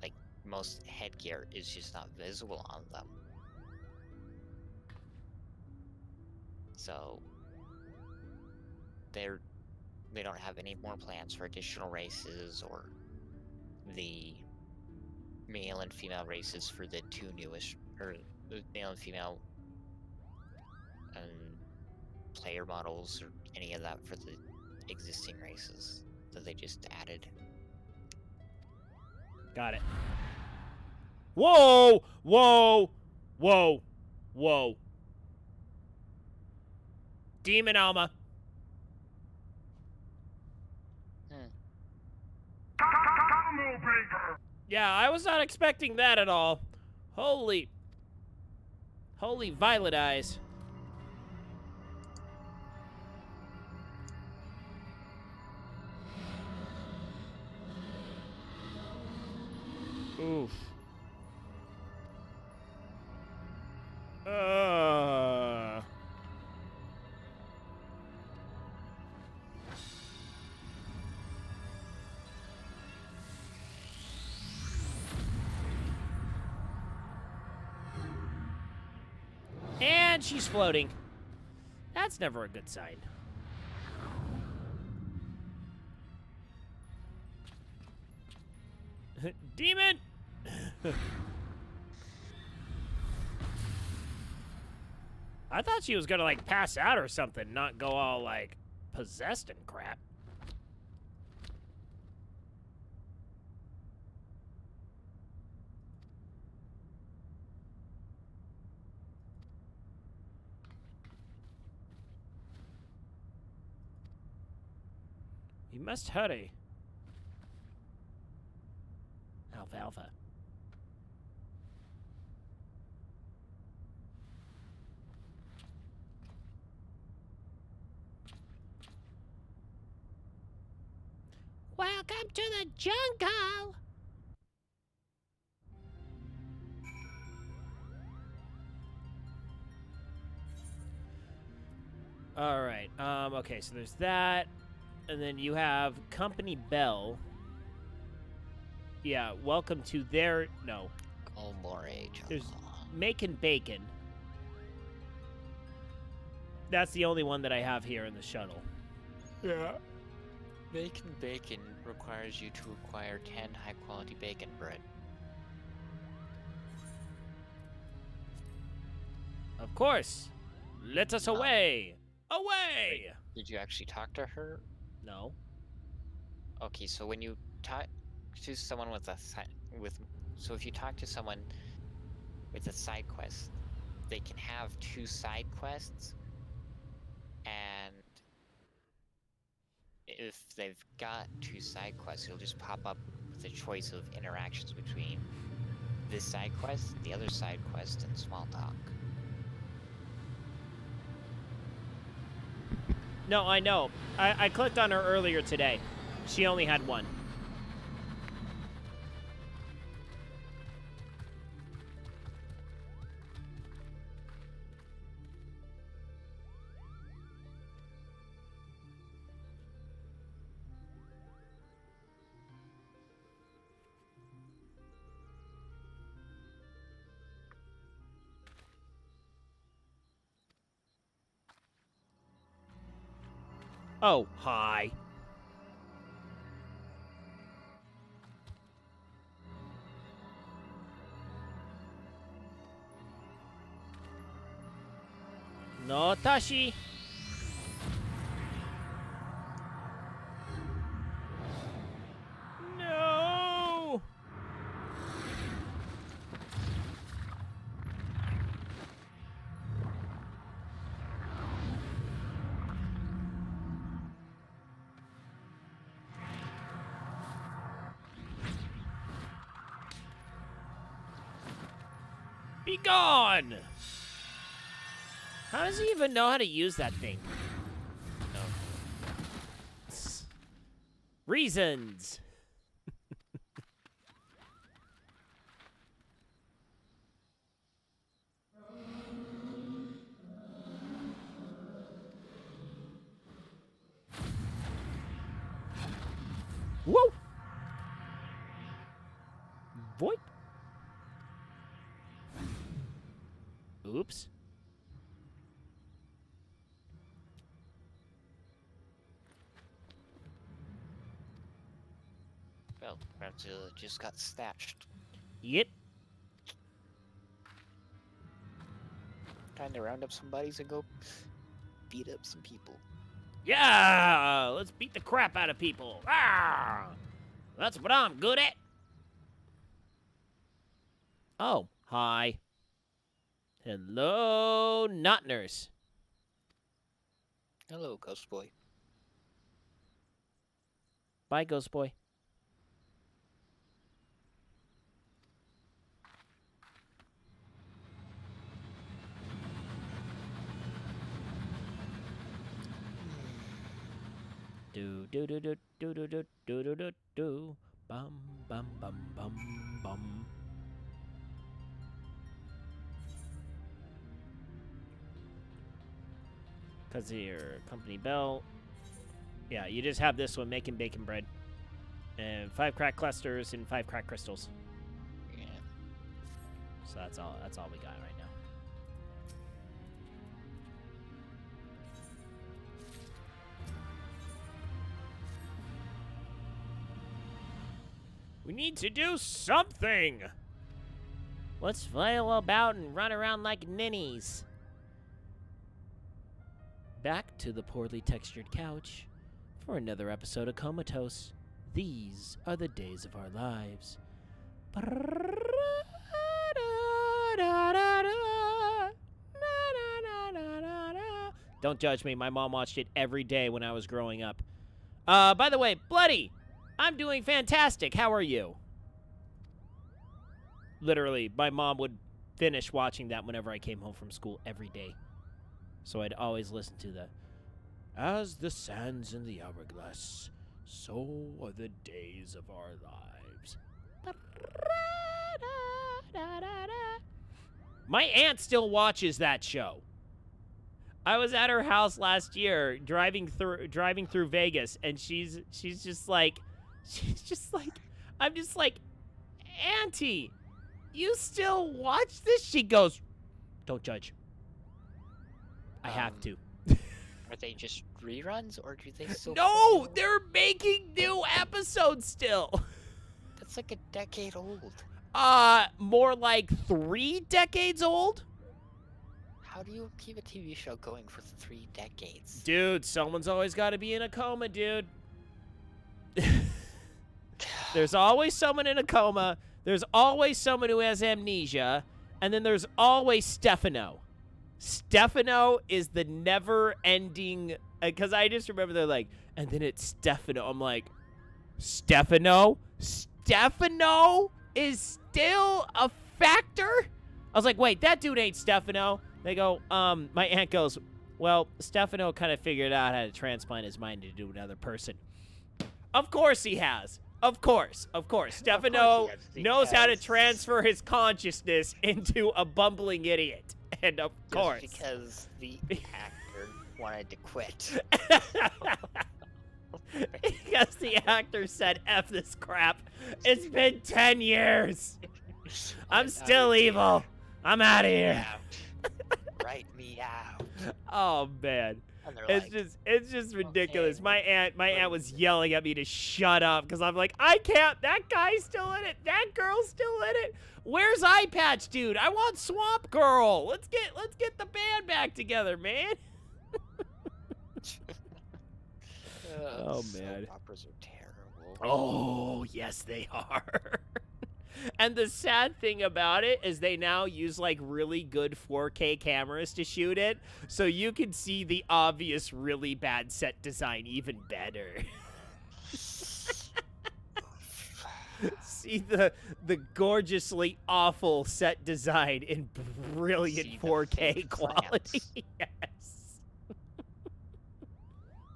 Like, most headgear is just not visible on them. So they don't have any more plans for additional races or the male and female races for the two newest, or the male and female player models or any of that for the existing races that they just added. Got it. Whoa! Whoa! Whoa! Whoa! Demon Alma. Yeah, I was not expecting that at all. Holy violet eyes. Oof. And she's floating. That's never a good sign. Demon! I thought she was gonna, like, pass out or something, not go all, like, possessed and crap. You must hurry. Alfalfa. Welcome to the jungle! Alright, okay, so there's that. And then you have Company Bell. Yeah, welcome to their... No. Golmore There's Making Bacon. That's the only one that I have here in the shuttle. Yeah. Making bacon requires you to acquire 10 high-quality bacon bread. Of course. Let us away. Away! Did you actually talk to her? No. Okay, so when you talk to someone with So if you talk to someone with a side quest, they can have 2 side quests, and if they've got 2 side quests, it'll just pop up with a choice of interactions between this side quest, the other side quest, and small talk. No, I know. I clicked on her earlier today. She only had one. Oh, hi. No Tashi. No. Be gone! How does he even know how to use that thing? No. Reasons! Whoa! Voip! Oops. Well, perhaps just got snatched. Yep. Time to round up some buddies and go beat up some people. Yeah! Let's beat the crap out of people. Ah! That's what I'm good at. Oh, hi. Hello, not nurse. Hello, Ghost Boy. Bye, ghost boy. Do do do do do do do do do do do. Bum bum bum bum bum. Cause of your company bell. Yeah, you just have this one making bacon bread. And 5 crack clusters and 5 crack crystals. Yeah. So that's all we got right now. We need to do something! Let's flail about and run around like ninnies. Back to the poorly textured couch for another episode of Comatose. These are the days of our lives. Don't judge me. My mom watched it every day when I was growing up. By the way, Bloody, I'm doing fantastic. How are you? Literally, my mom would finish watching that whenever I came home from school every day. So I'd always listen to the, as the sands in the hourglass, so are the days of our lives. My aunt still watches that show. I was at her house last year driving through Vegas, and she's just like, I'm just like, Auntie, you still watch this? She goes, don't judge. I have to. Are they just reruns, or do they still? No, they're making new episodes still. That's like a decade old. More like 3 decades old? How do you keep a TV show going for 3 decades? Dude, someone's always got to be in a coma, dude. There's always someone in a coma There's always someone who has amnesia, and then there's always Stefano. Stefano is the never-ending, because I just remember they're like, and then it's Stefano. I'm like, Stefano? Stefano is still a factor? I was like, wait, that dude ain't Stefano. They go, my aunt goes, well, Stefano kind of figured out how to transplant his mind into another person. Of course he has. Of course. Stefano knows how to transfer his consciousness into a bumbling idiot. And of course. Just because the actor wanted to quit. Because the actor said, F this crap. It's been 10 years. I'm still evil. I'm out of here. Write me out. Oh, man. It's just ridiculous. Okay, My aunt was yelling at me to shut up because I'm like, I can't. That guy's still in it. That girl's still in it. Where's Eye Patch, dude? I want Swamp Girl. Let's get the band back together, man. Oh man. Soap operas are terrible. Oh, yes they are. And the sad thing about it is they now use like really good 4K cameras to shoot it, so you can see the obvious really bad set design even better. See the gorgeously awful set design in brilliant 4K quality. Yes.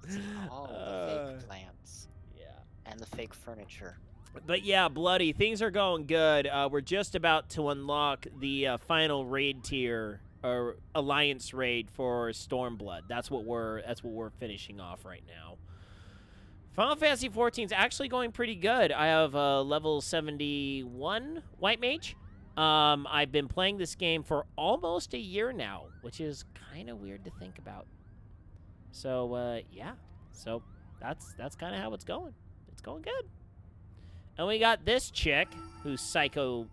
See all the fake plants. Yeah. And the fake furniture. But yeah, Bloody, things are going good. We're just about to unlock the final raid tier or alliance raid for Stormblood. That's what we're finishing off right now. Final Fantasy XIV is actually going pretty good. I have level 71 White Mage. I've been playing this game for almost a year now, which is kind of weird to think about. So yeah, so that's kind of how it's going. It's going good. And we got this chick who's psycho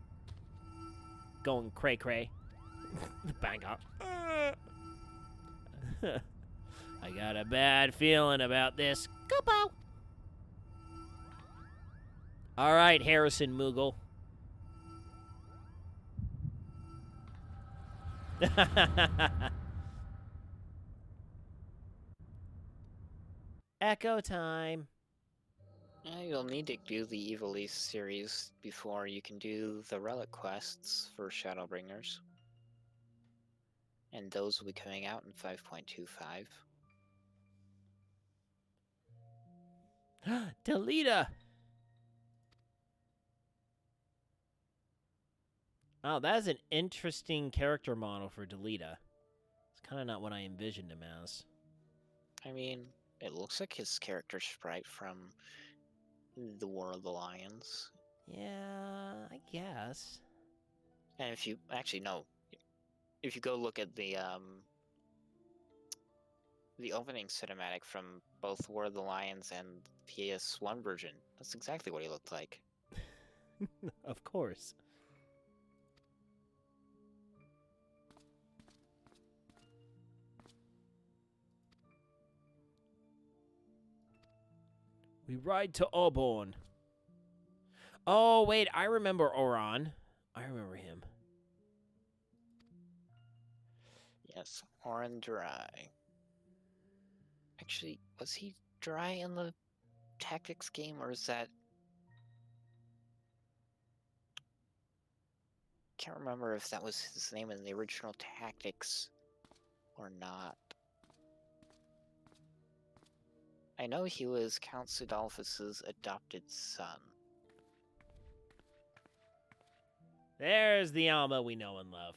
going cray-cray. Bang up. I got a bad feeling about this. Go-pow. All right, Harrison Moogle. Echo time. You'll need to do the Evil East series before you can do the relic quests for Shadowbringers. And those will be coming out in 5.25. Delita. Oh, that's an interesting character model for Delita. It's kind of not what I envisioned him as. I mean, it looks like his character sprite from the War of the Lions. Yeah, I guess. And if you actually no, if you go look at the opening cinematic from both War of the Lions and PS1 version, that's exactly what he looked like. Of course. We ride to Auburn. Oh, wait, I remember Oran. I remember him. Yes, Orin Dry. Actually, was he Dry in the Tactics game, or is that... Can't remember if that was his name in the original Tactics or not. I know he was Count Sidolphus's adopted son. There's the Alma we know and love.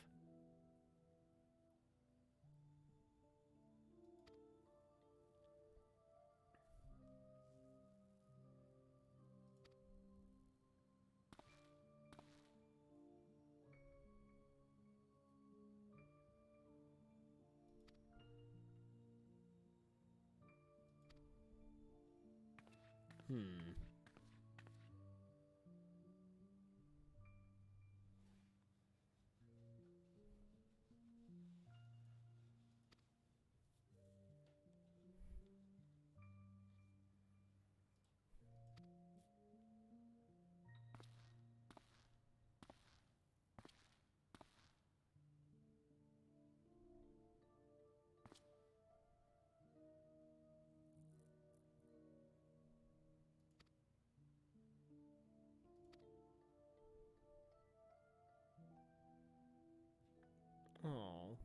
Oh.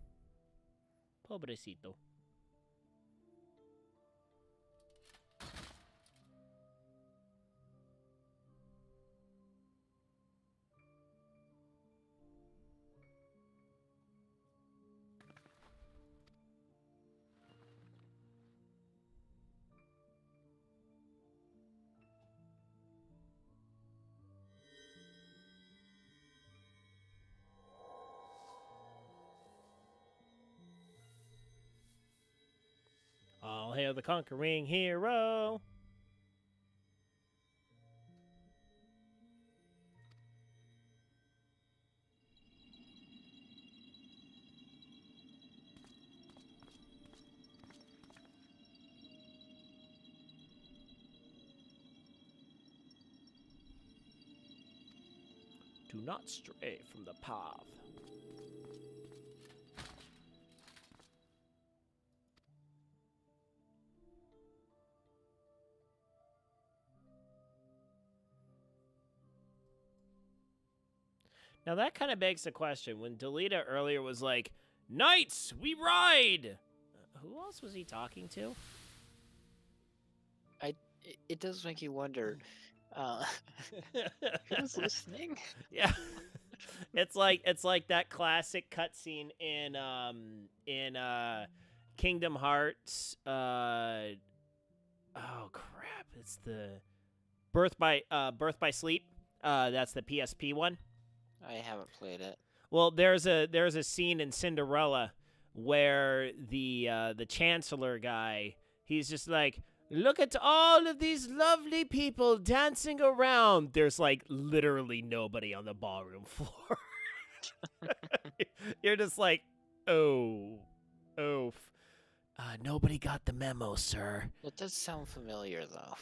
Pobrecito. All hail the conquering hero. Do not stray from the path. Now that kind of begs the question. When Delita earlier was like, "Knights, we ride!" Who else was he talking to? It does make you wonder. Who's listening? Yeah. It's like that classic cutscene in Kingdom Hearts. Oh crap! It's the Birth by Sleep. That's the PSP one. I haven't played it. Well, there's a scene in Cinderella where the Chancellor guy, he's just like, "Look at all of these lovely people dancing around." There's like literally nobody on the ballroom floor. You're just like, oh, nobody got the memo, sir. It does sound familiar though.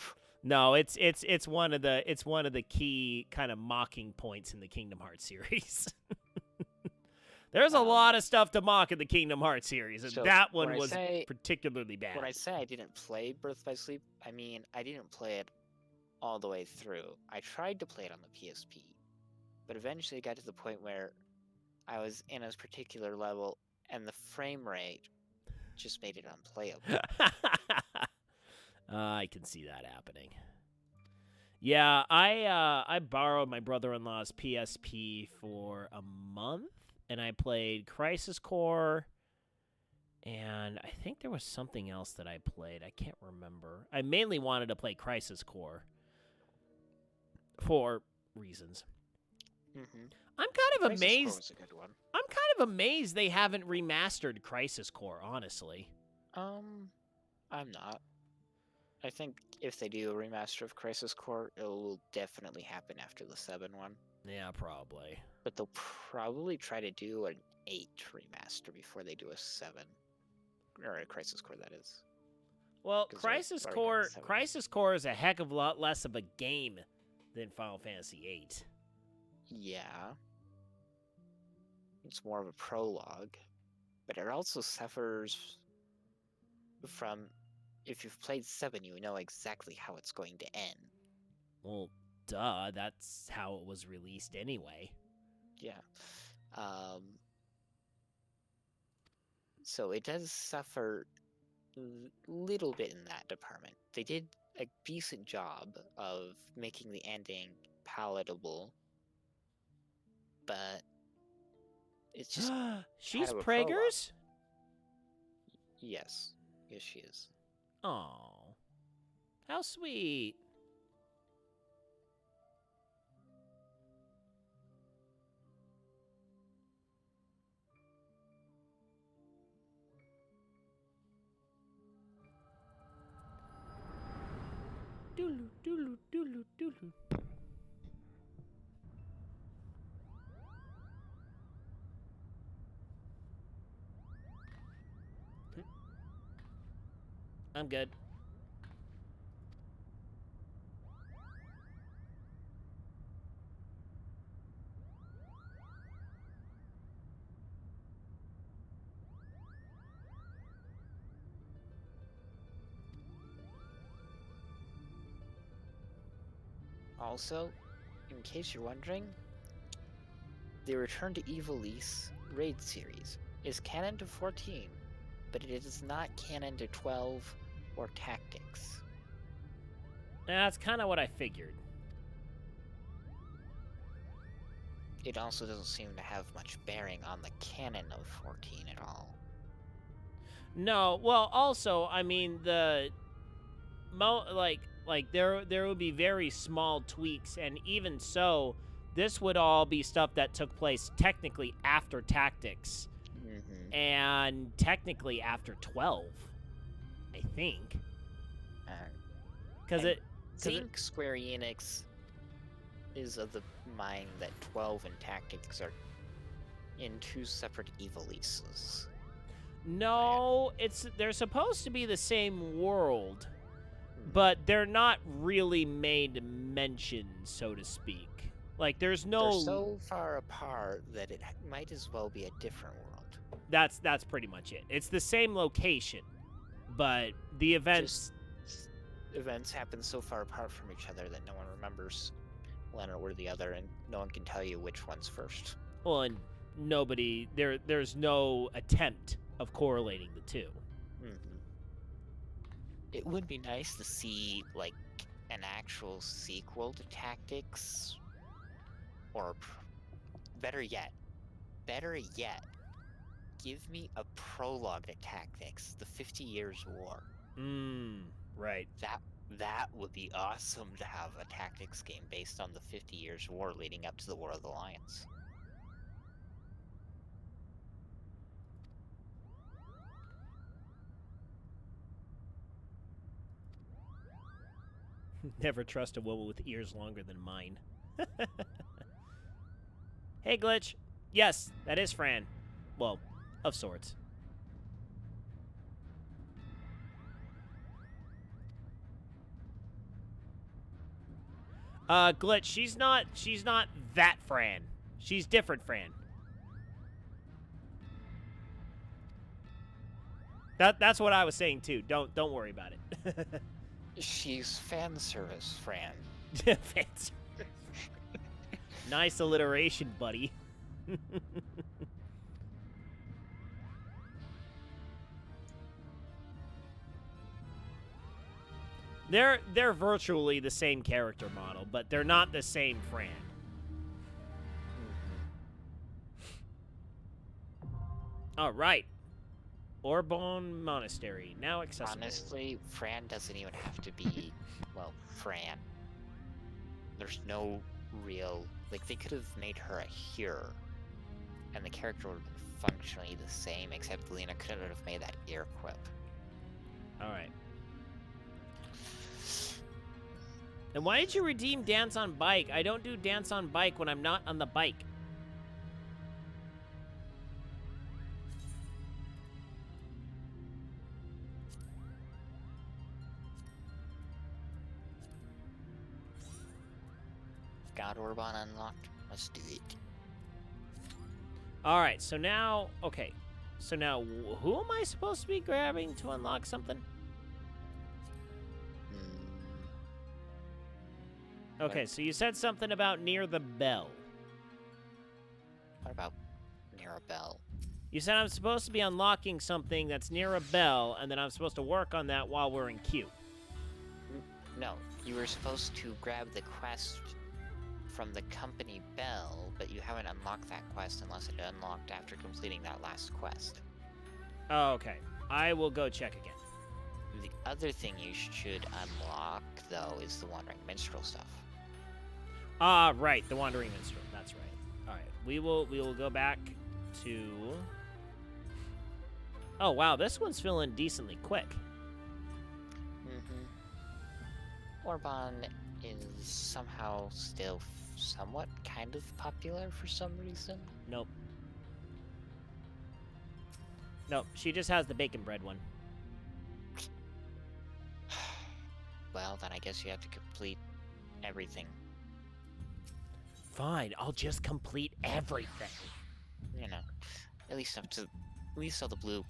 No, it's one of the key kind of mocking points in the Kingdom Hearts series. There's a lot of stuff to mock in the Kingdom Hearts series, and So, that one when I was say- particularly bad. When I say I didn't play Birth by Sleep, I mean I didn't play it all the way through. I tried to play it on the PSP, but eventually it got to the point where I was in a particular level, and the frame rate just made it unplayable. I can see that happening. Yeah, I borrowed my brother-in-law's PSP for a month, and I played Crisis Core, and I think there was something else that I played. I can't remember. I mainly wanted to play Crisis Core for reasons. Mm-hmm. I'm kind of Crisis amazed. Core was a good one. I'm kind of amazed they haven't remastered Crisis Core, honestly. I'm not. I think if they do a remaster of Crisis Core, it will definitely happen after the 7 one. Yeah, probably. But they'll probably try to do an 8 remaster before they do a 7. Or a Crisis Core, that is. Well, 'Cause they're Crisis already Core, done 7. Crisis Core is a heck of a lot less of a game than Final Fantasy VIII. Yeah. It's more of a prologue. But it also suffers from... If you've played 7, you know exactly how it's going to end. Well, duh, that's how it was released anyway. Yeah. So it does suffer a little bit in that department. They did a decent job of making the ending palatable, but it's just She's kind of a prologue. Prager's? Yes, she is. Oh, how sweet. Doodle, doodle, doodle, doodle. I'm good. Also, in case you're wondering, the Return to Evil Lease raid series is canon to 14, but it is not canon to 12 or tactics. That's kind of what I figured. It also doesn't seem to have much bearing on the canon of 14 at all. No, well, also, I mean, there would be very small tweaks, and even so, this would all be stuff that took place technically after tactics, and technically after 12, I think. Because I think Square Enix is of the mind that 12 and tactics are in two separate e-releases. No, they're supposed to be the same world, but they're not really made mention, so to speak. Like, there's no... They're so far apart that it might as well be a different world. That's pretty much it. It's the same location, but the events... Events happen so far apart from each other that no one remembers one or the other, and no one can tell you which one's first. Well, and there's no attempt of correlating the two. It would be nice to see, like, an actual sequel to Tactics, or better yet, give me a prologue to Tactics, the 50 Years' War. Right. That would be awesome to have a Tactics game based on the 50 Years' War leading up to the War of the Lions. Never trust a woman with ears longer than mine. Hey, Glitch. Yes, that is Fran. Well, of sorts. Glitch, she's not that Fran. She's different Fran. That's what I was saying too. Don't worry about it. She's fan service, Fran. Fan service. Nice alliteration, buddy. They're virtually the same character model, but they're not the same Fran. All right. Orbon Monastery, now accessible. Honestly, Fran doesn't even have to be, well, Fran. There's no real... Like, they could have made her a hearer, and the character would have been functionally the same, except Lena could have made that ear quip. Alright. And why did you redeem Dance on Bike? I don't do Dance on Bike when I'm not on the bike. Got Orban unlocked? Let's do it. Alright, so now... Okay. So now, who am I supposed to be grabbing to unlock something? Okay, so you said something about near the bell. What about near a bell? You said I'm supposed to be unlocking something that's near a bell, and then I'm supposed to work on that while we're in queue. No, you were supposed to grab the quest from the company bell, but you haven't unlocked that quest unless it unlocked after completing that last quest. Oh, okay. I will go check again. The other thing you should unlock, though, is the Wandering Minstrel stuff. Ah, right, the Wandering Minstrel. That's right. All right, we will go back to... Oh, wow, this one's filling decently quick. Orban is somehow still somewhat kind of popular for some reason. Nope. Nope, she just has the bacon bread one. Well, then I guess you have to complete everything. Fine, I'll just complete everything. You know, at least all the blue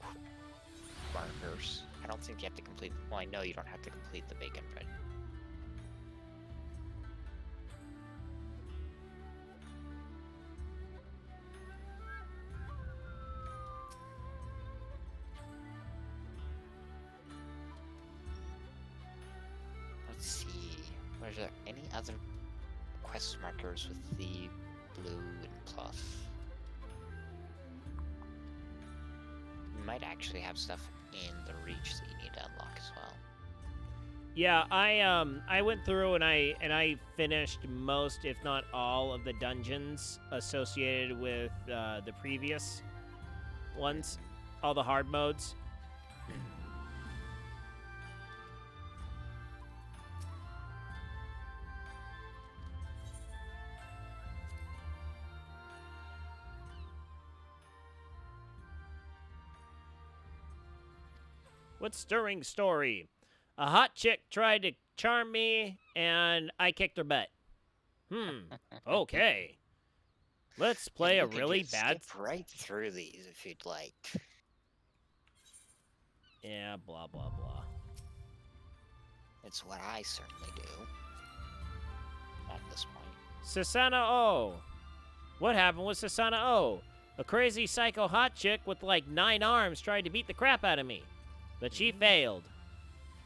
markers. I don't think you have to complete. Well, I know you don't have to complete the bacon bread. there any other quest markers with the blue and plus? You might actually have stuff in the reach that you need to unlock as well. Yeah, I went through and I finished most, if not all, of the dungeons associated with the previous ones, all the hard modes. What stirring story? A hot chick tried to charm me, and I kicked her butt. Okay. Let's play a You could really just bad... skip right through these if you'd like. Yeah, blah, blah, blah. It's what I certainly do. At this point. Susanna O. What happened with Susanna O? A crazy psycho hot chick with like 9 arms tried to beat the crap out of me. But she failed.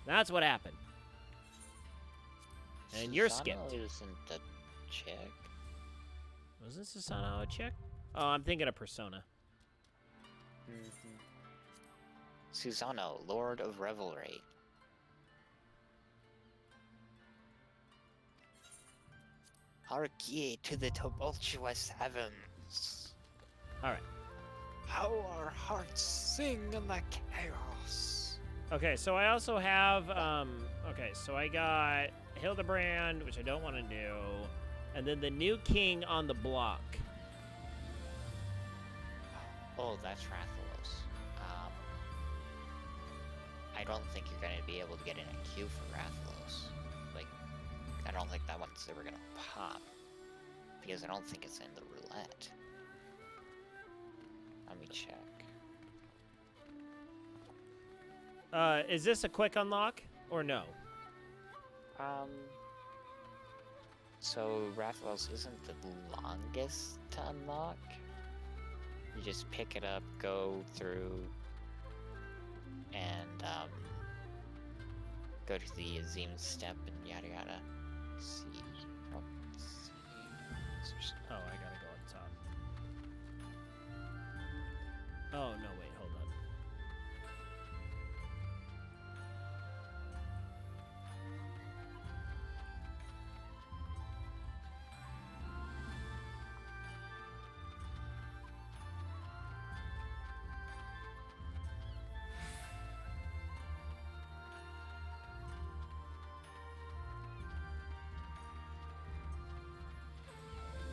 That's what happened. And you're skipped. Susanoo isn't a chick. Wasn't Susanna a chick? Oh, I'm thinking of Persona. Susanoo, Lord of Revelry. Hark ye to the tumultuous heavens. Alright. How our hearts sing in the chaos. Okay, so I also have, okay, so I got Hildebrand, which I don't want to do, and then the new king on the block. Oh, that's Rathalos. I don't think you're going to be able to get in a queue for Rathalos. Like, I don't think that one's ever going to pop. Because I don't think it's in the roulette. Let me check. Is this a quick unlock, or no? So Rathalos isn't the longest to unlock. You just pick it up, go through, and go to the Azim step and yada yada. See. Oh, see. Oh, I gotta go up top. Oh, no, wait, hold on.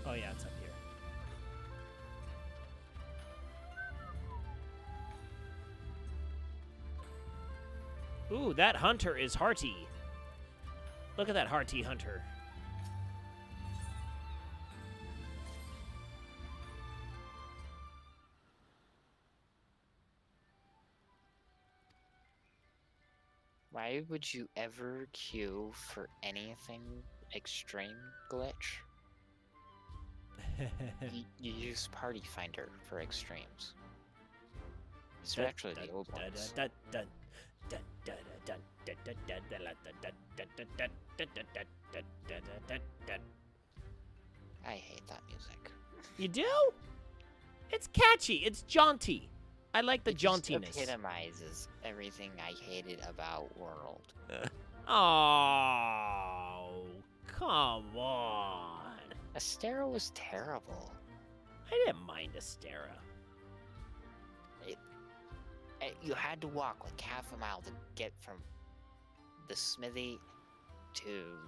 Oh, yeah, it's up here. Ooh, that hunter is hearty. Look at that hearty hunter. Why would you ever queue for anything extreme glitch? You use Party Finder for extremes. Especially the old ones. I hate that music. You do? It's catchy. It's jaunty. I like the It just jauntiness. epitomizes everything I hated about World. Oh, come on. Astera was terrible. I didn't mind Astera. You had to walk like half a mile to get from the smithy to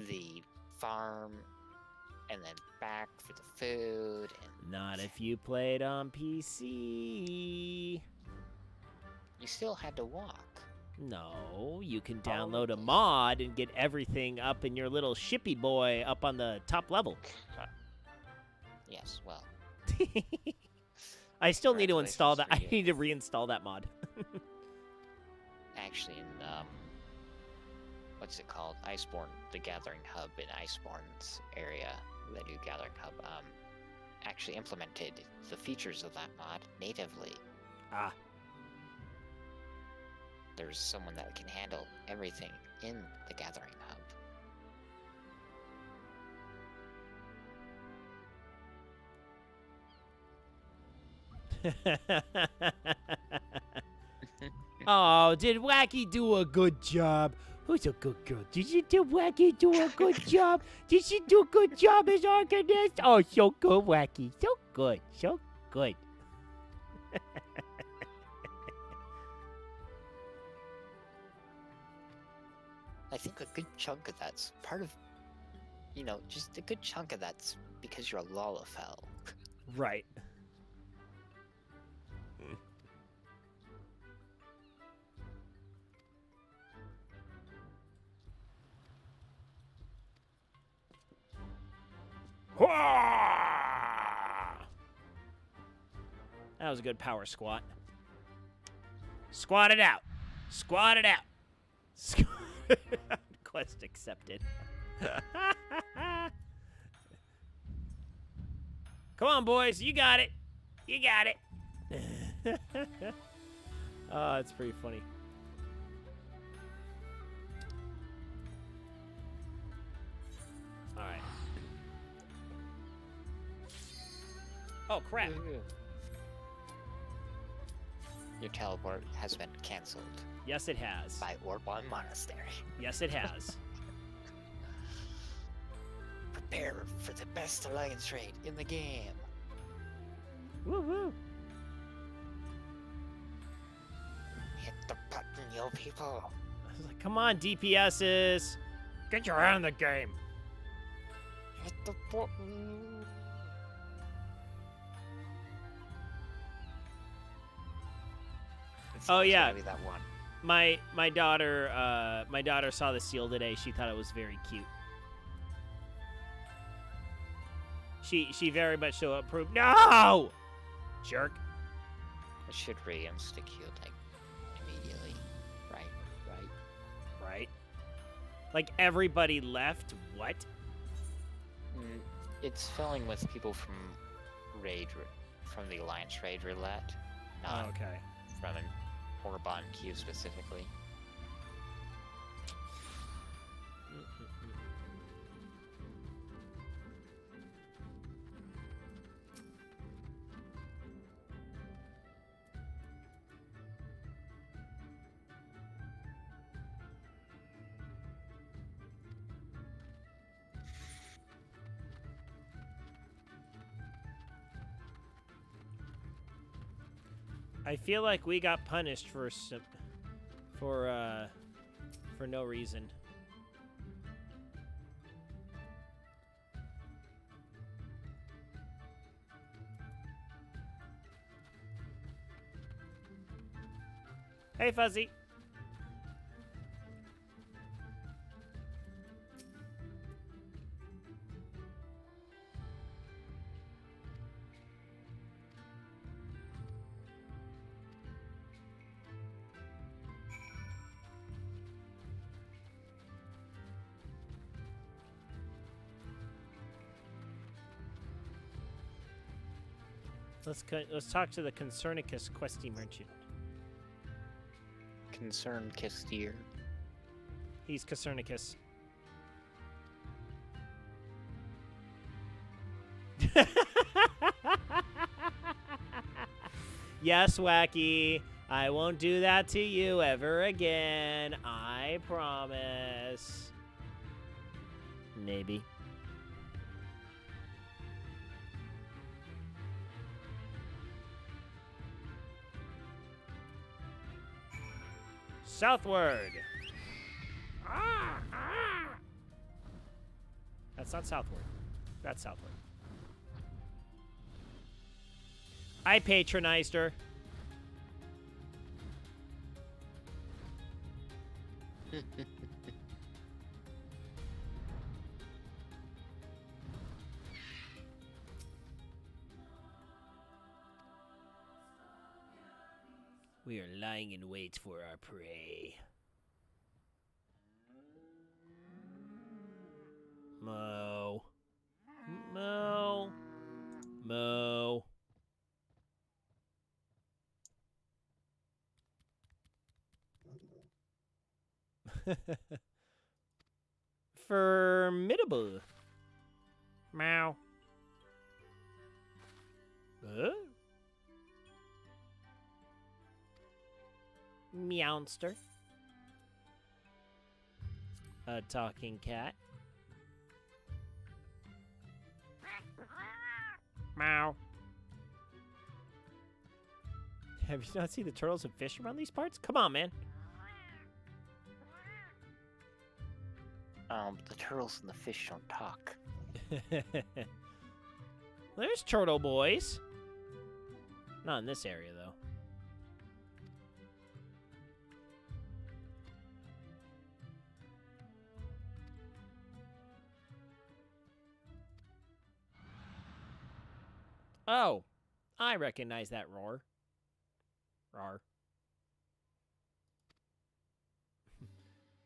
the farm and then back for the food. And Not if you played on PC. you still had to walk. No, you can download a mod and get everything up in your little shippy boy up on the top level. Yes, well. I still need to install that. I Congratulations need to reinstall that mod. Actually, in what's it called? Iceborne, the Gathering Hub in Iceborne's area, the new Gathering Hub, actually implemented the features of that mod natively. Ah. There's someone that can handle everything in the Gathering Hub. Oh, did Wacky do a good job? Who's a good girl? Did Wacky do a good job? Did she do a good job as organist? Oh, so good, Wacky. So good. So good. I think a good chunk of that's part of, you know, just a good chunk of that's because you're a Lalafell. Right. That was a good power squat. Squat it out. Squat it out. Quest accepted. Come on, boys. You got it. You got it. Oh, it's pretty funny. All right. Oh, crap. Your teleport has been cancelled Yes, it has. by Orbon Monastery. Yes, it has. Prepare for the best alliance raid in the game. Woo-hoo. Hit the button, yo people. I was like, come on, DPSs. Get your hand in the game. Hit the button. Oh, yeah. Gotta be that one. My daughter saw the seal today. She thought it was very cute. She very much so approved. No! Jerk. It should re-insta you like immediately. Right. Like everybody left? What? It's filling with people from from the Alliance Raid Roulette, not Okay. from an Orbon queue specifically. I feel like we got punished for no reason. Hey, Fuzzy. Let's talk to the Concernicus Questy Merchant. Concerned Kistier. He's Concernicus. Yes, Wacky. I won't do that to you ever again. I promise. Maybe. Southward. That's not southward. That's southward. I patronized her. We are lying in wait for our prey. Mo. Mo. Mo. Formidable. Meow. Meowster. A talking cat. Meow. Have you not seen the turtles and fish around these parts? Come on, man. The turtles and the fish don't talk. There's turtle boys. Not in this area, though. Oh, I recognize that roar. Roar.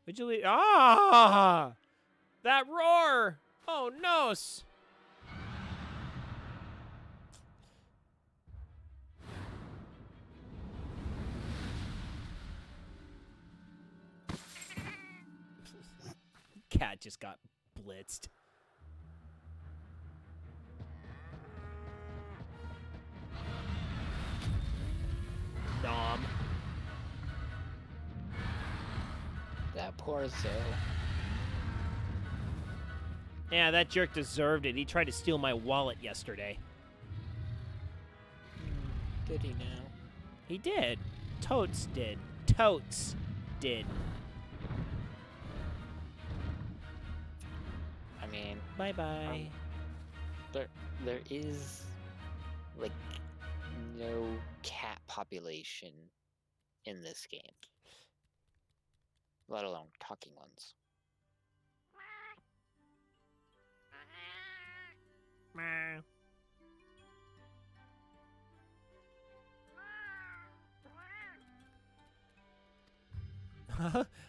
Would you leave? Ah! That roar! Oh, no! Cat just got blitzed. Nom. That poor Zoe. Yeah, that jerk deserved it. He tried to steal my wallet yesterday. Did he now? He did. Totes did. Totes did. I mean, Bye-bye. there is, like, no cat population in this game. Let alone talking ones.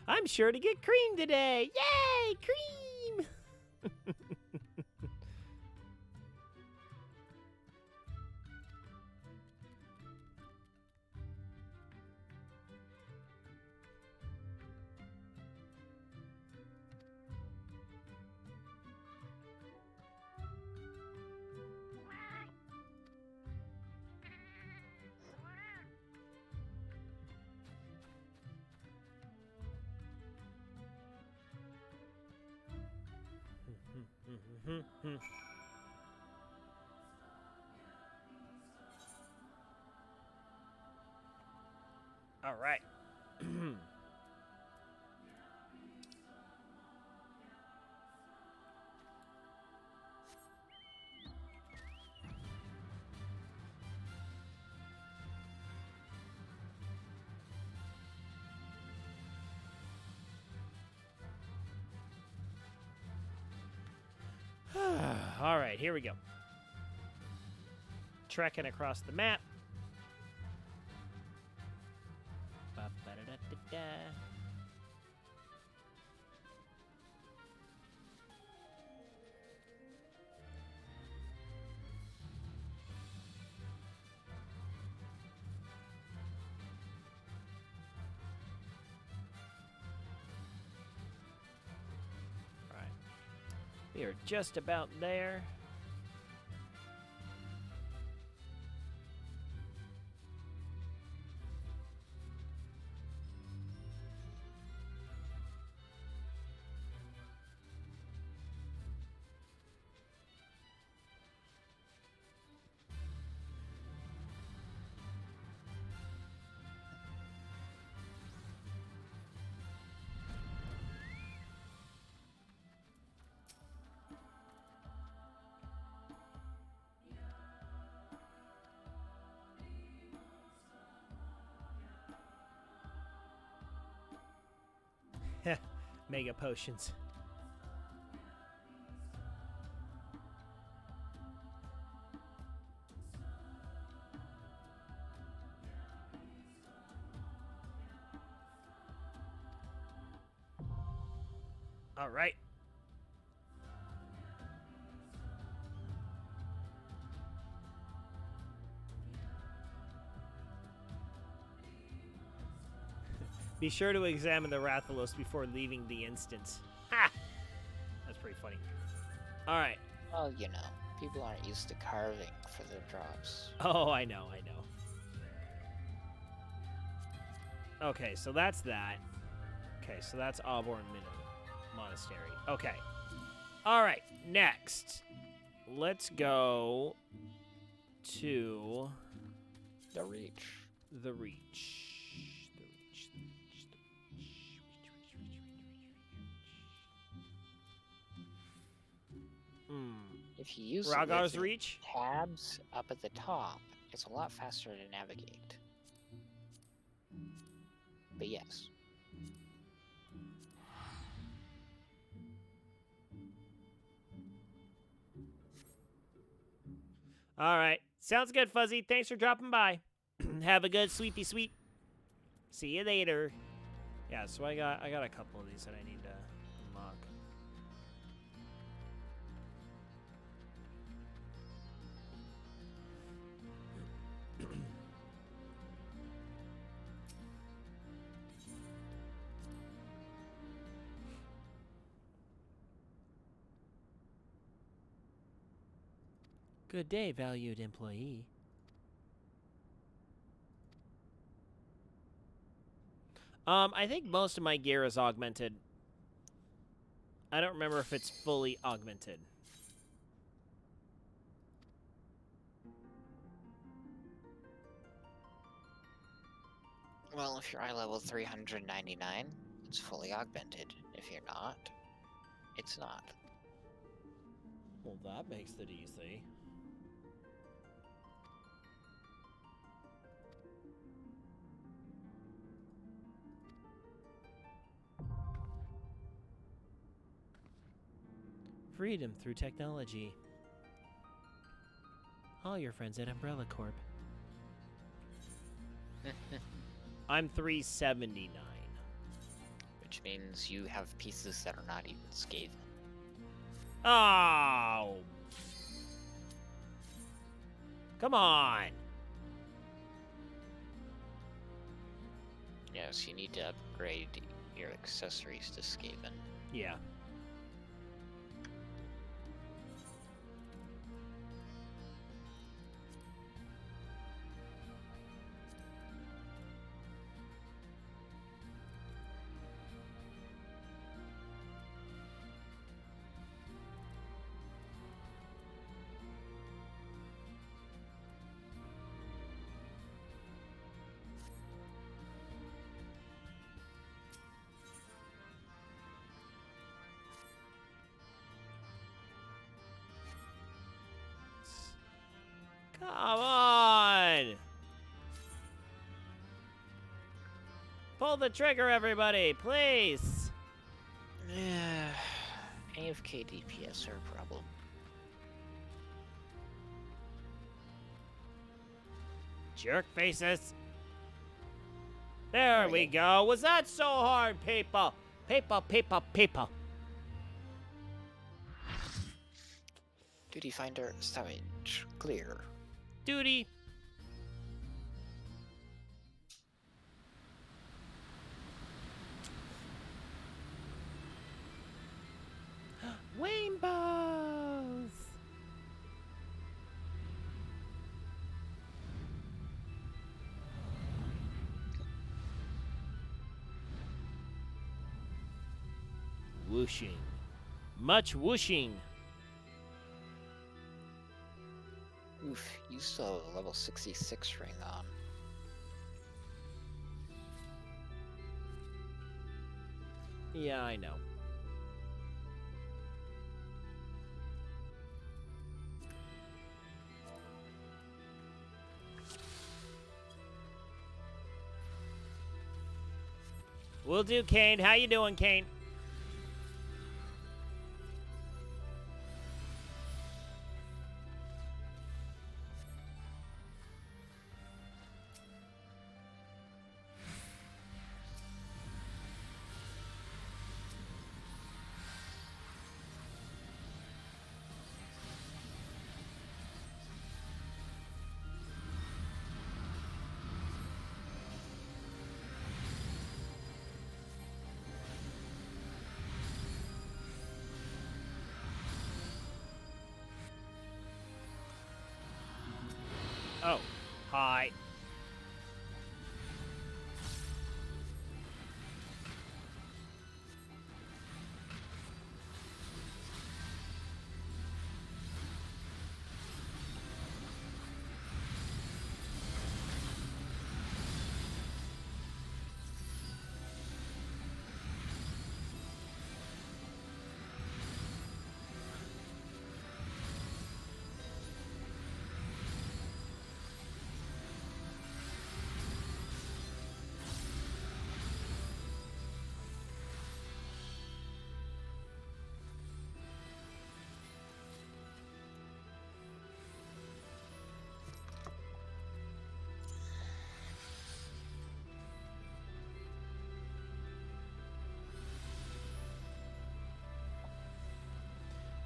I'm sure to get cream today. Yay, cream! All right. All right, here we go. Trekking across the map. Ba-ba-da-da-da-da. All right. We are just about there. Mega potions. All right. Be sure to examine the Rathalos before leaving the instance. Ha! That's pretty funny. All right. Well, you know, people aren't used to carving for their drops. Oh, I know, I know. Okay, so that's that. Okay, so that's Auburn Monastery. Okay. All right, next. Let's go to The Reach. the Reach. If you use Ragar's the Reach? tabs up at the top, it's a lot faster to navigate. But yes. All right. Sounds good, Fuzzy. Thanks for dropping by. Have a good sweepy sweep. See you later. Yeah, so I got a couple of these that I need to unlock. Good day, valued employee. I think most of my gear is augmented. I don't remember if it's fully augmented. Well, if you're eye level 399, it's fully augmented. If you're not, it's not. Well, that makes it easy. Freedom through technology. All your friends at Umbrella Corp. I'm 379. Which means you have pieces that are not even scaven. Oh! Come on! Yes, you need to upgrade your accessories to Skaven. Yeah. Come on! Pull the trigger, everybody, please! Yeah, AFK DPS are a problem. Jerk faces. There we go. Was that so hard, people? People. Duty Finder, Savage, clear. Duty. Rainbows. Whooshing. Much whooshing. Oof, you still have a level 66 ring on. Yeah, I know. Will do, Kane. How you doing, Kane? Oh, hi.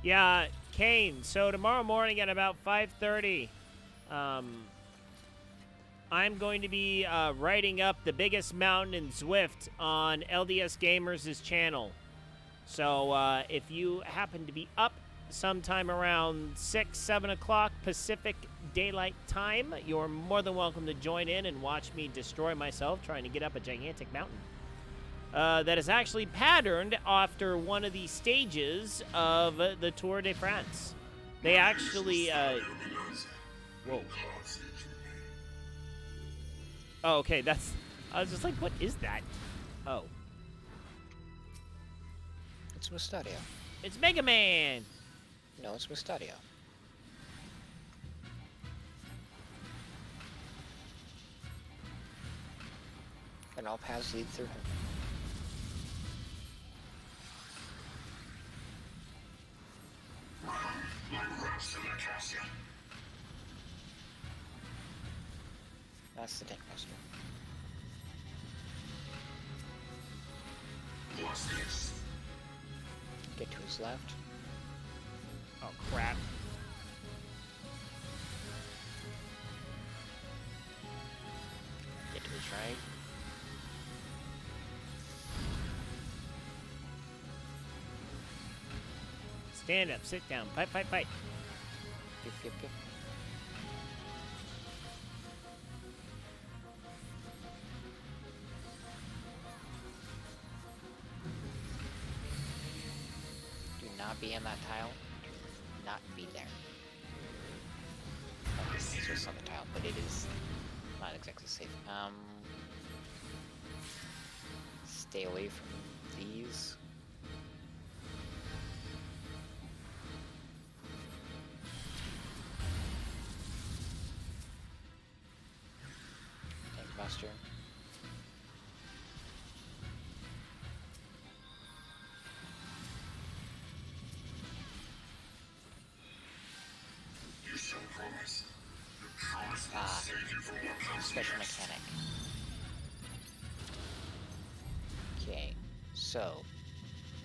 Yeah, Kane. So tomorrow morning at about 5:30, I'm going to be writing up the biggest mountain in ZWIFT on LDS Gamers' channel. So if you happen to be up sometime around 6, 7 o'clock Pacific Daylight Time, you're more than welcome to join in and watch me destroy myself trying to get up a gigantic mountain. That is actually patterned after one of the stages of the Tour de France. They actually, whoa. Oh, okay, that's, I was just like, what is that? Oh. It's Mustadio. It's Mega Man! No, it's Mustadio. And all paths lead through him. That's the tank master. Get to his left. Oh, crap. Get to his right. Stand up, sit down, fight, fight, fight. Yep, yep, yep. Do not be in that tile. Do not be there. It's just on the tile, but it is not exactly safe. Stay away from these. Tank Master. Special mechanic. Okay, so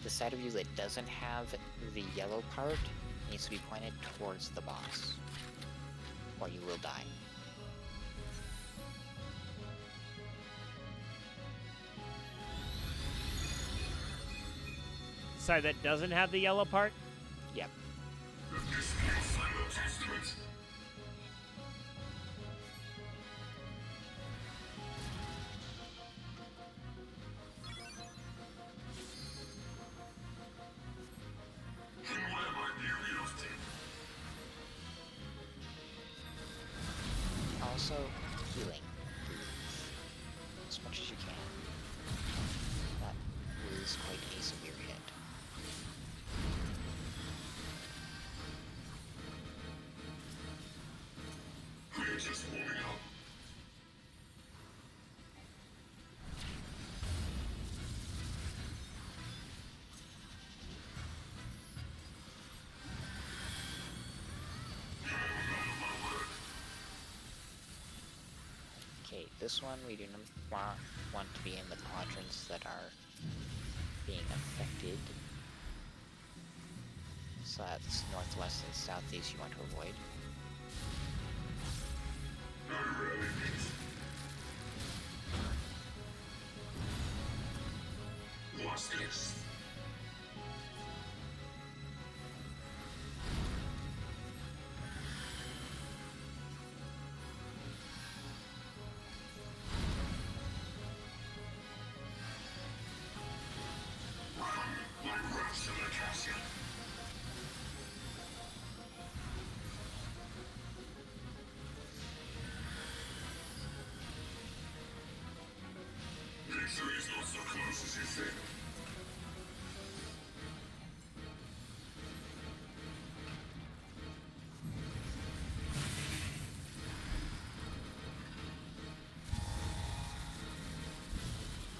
the side of you that doesn't have the yellow part needs to be pointed towards the boss, or you will die. Side that doesn't have the yellow part? Yep. Also, healing. As much as you can. That is quite a severe hit. Okay, this one we do not want to be in the quadrants that are being affected. So that's northwest and southeast you want to avoid. Victory's not so close as you think.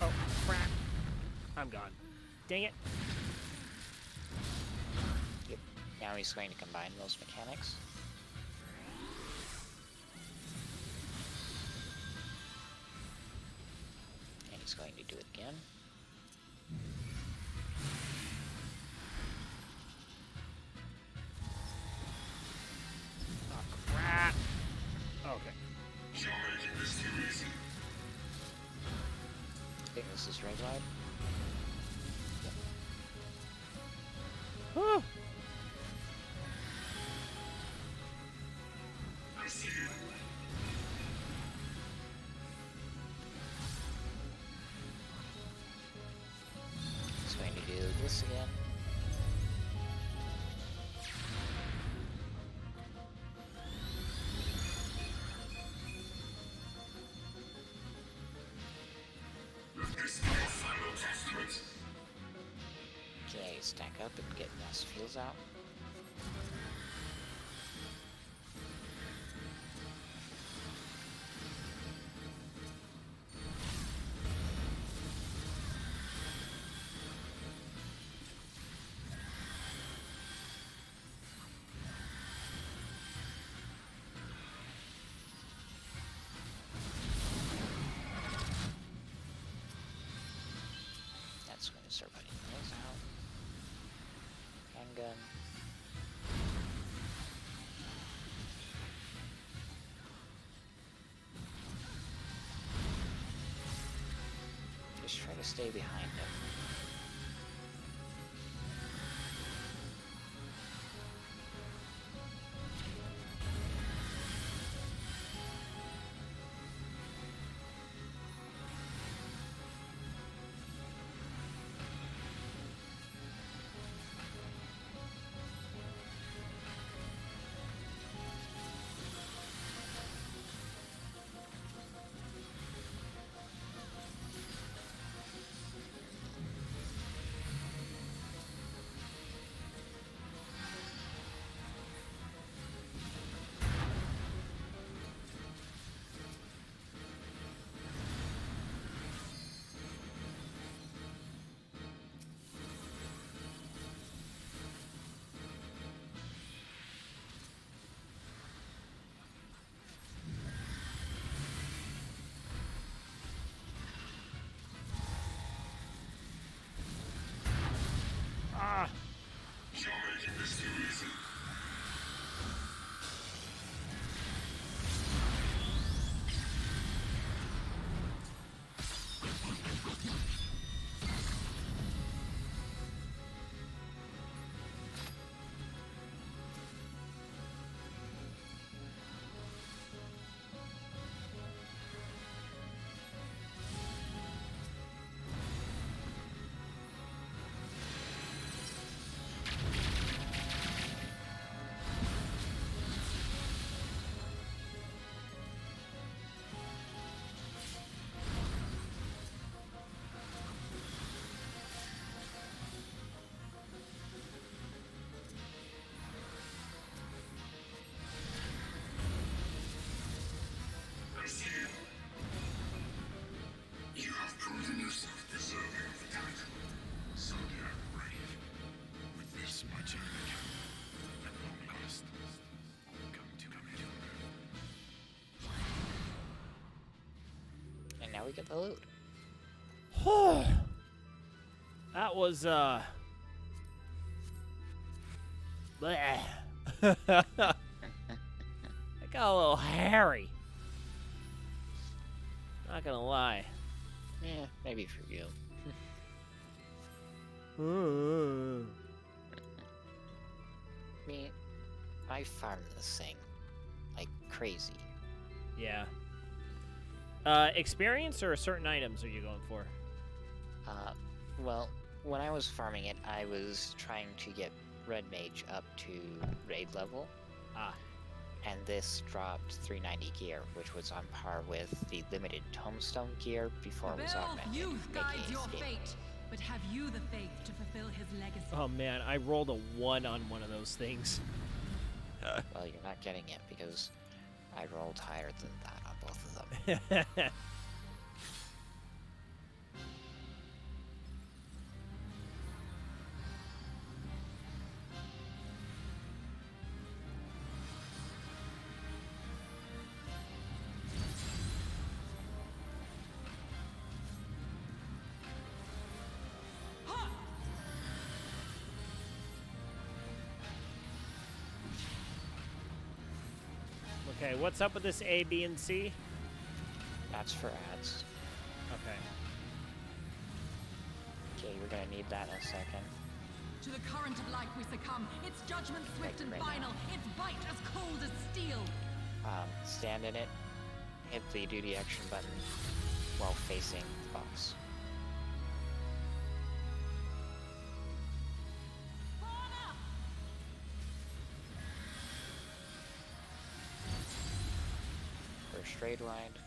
Oh, crap. I'm gone. Dang it. Yep. Now he's going to combine those mechanics. And he's going to do it again. wide? Whew. I see you. It's going to do this again. Let this be your final testament. Okay, stack up and get mass fields out. That's going to start putting those out. Handgun. Just try to stay behind him. Ah. You're making this too easy. I see you. You have proven yourself deserving of the title. Zodiac brave. With this much energy, at long last, come to And now we get the loot. That was bleh. It got a little hairy. Not gonna lie. Yeah, maybe for you. Me, I farmed this thing like crazy. Yeah. Experience or certain items are you going for? Well, when I was farming it, I was trying to get Red Mage up to raid level. Ah. And this dropped 390 gear, which was on par with the limited Tombstone gear before it was Bell augmented, youth guides aka your scaling. fate, but have you the faith to fulfill his legacy? Oh man, I rolled a 1 on one of those things. Well, you're not getting it because I rolled higher than that on both of them. Okay, what's up with this A, B, and C? That's for ads. Okay. Okay, we're gonna need that in a second. To the current of life we succumb. Its judgment swift and Right final. Its bite as cold as steel. Stand in it, hit the duty action button while facing the box. First raid ride.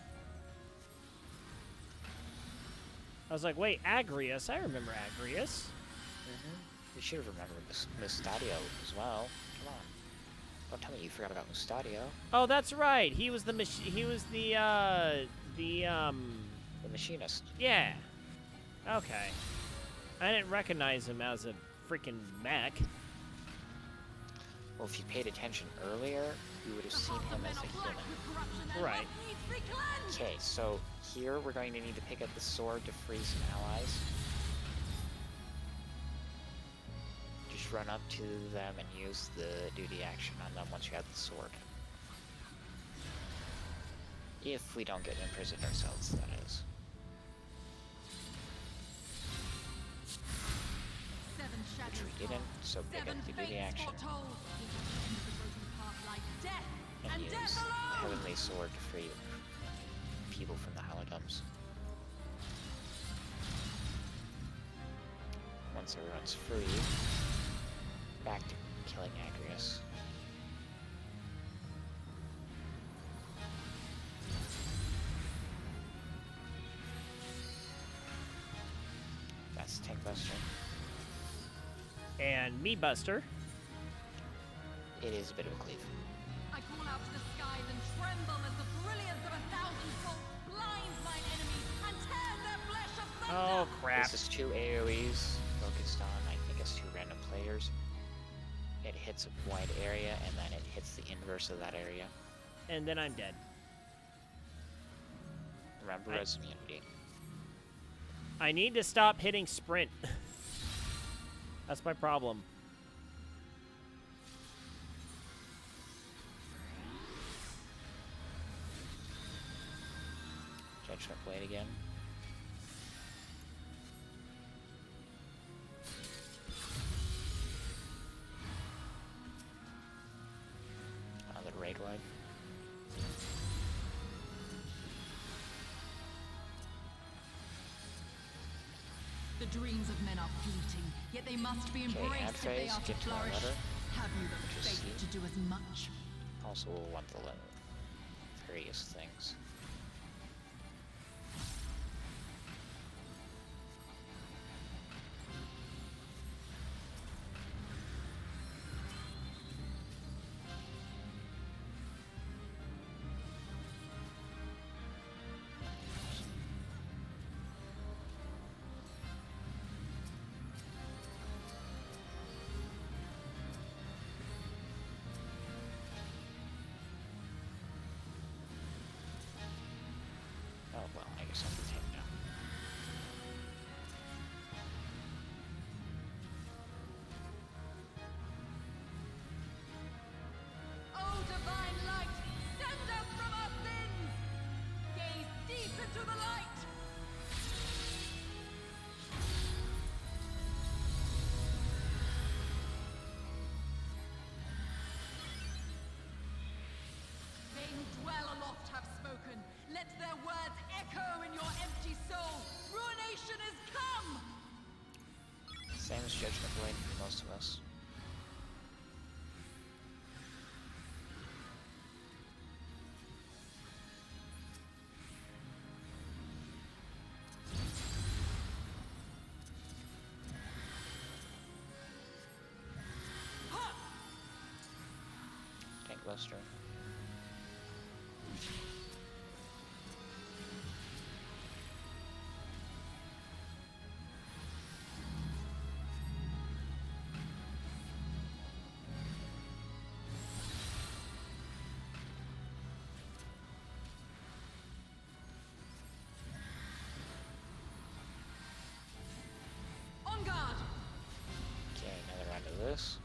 I was like, wait, Agrius? I remember Agrius. You should have remembered Mustadio as well. Come on. Don't tell me you forgot about Mustadio. Oh, that's right. He was the The machinist. yeah. Okay. I didn't recognize him as a freaking mech. Well, if you paid attention earlier, you would have seen him as a human. Right. Okay, so here we're going to need to pick up the sword to free some allies. Just run up to them and use the duty action on them once you have the sword. If we don't get imprisoned ourselves, that is. Which we didn't, so pick up the duty action and use the Heavenly Sword to free people from the Halidums. Once everyone's free, back to killing Agrius. That's Tank Buster. And me Buster. It is a bit of a cleave. I call out to the skies and tremble as the brilliance of 1,000 volts blinds mine enemies and tears their flesh asunder. Oh crap. This is 2 AoEs focused on, I think it's 2 random players. It hits a wide area and then it hits the inverse of that area. And then I'm dead. Remember res immunity. I need to stop hitting sprint. That's my problem. Judgment Blade again. Another raid wide. The dreams of men are fleeting, yet they must be Okay, embraced add if they phase, are to get to my flourish. letter. Have you the Just faith see. to do as much? Also we'll want the various things. Oh well, I guess I'm the tank now. Oh, divine light, send us from our sins! Gaze deep into the light! They who dwell aloft have spoken. Let their words echo in your empty soul. Ruination is come! Same as Judgment Blade for most of us. Tank Buster. On guard! Okay, another round of this.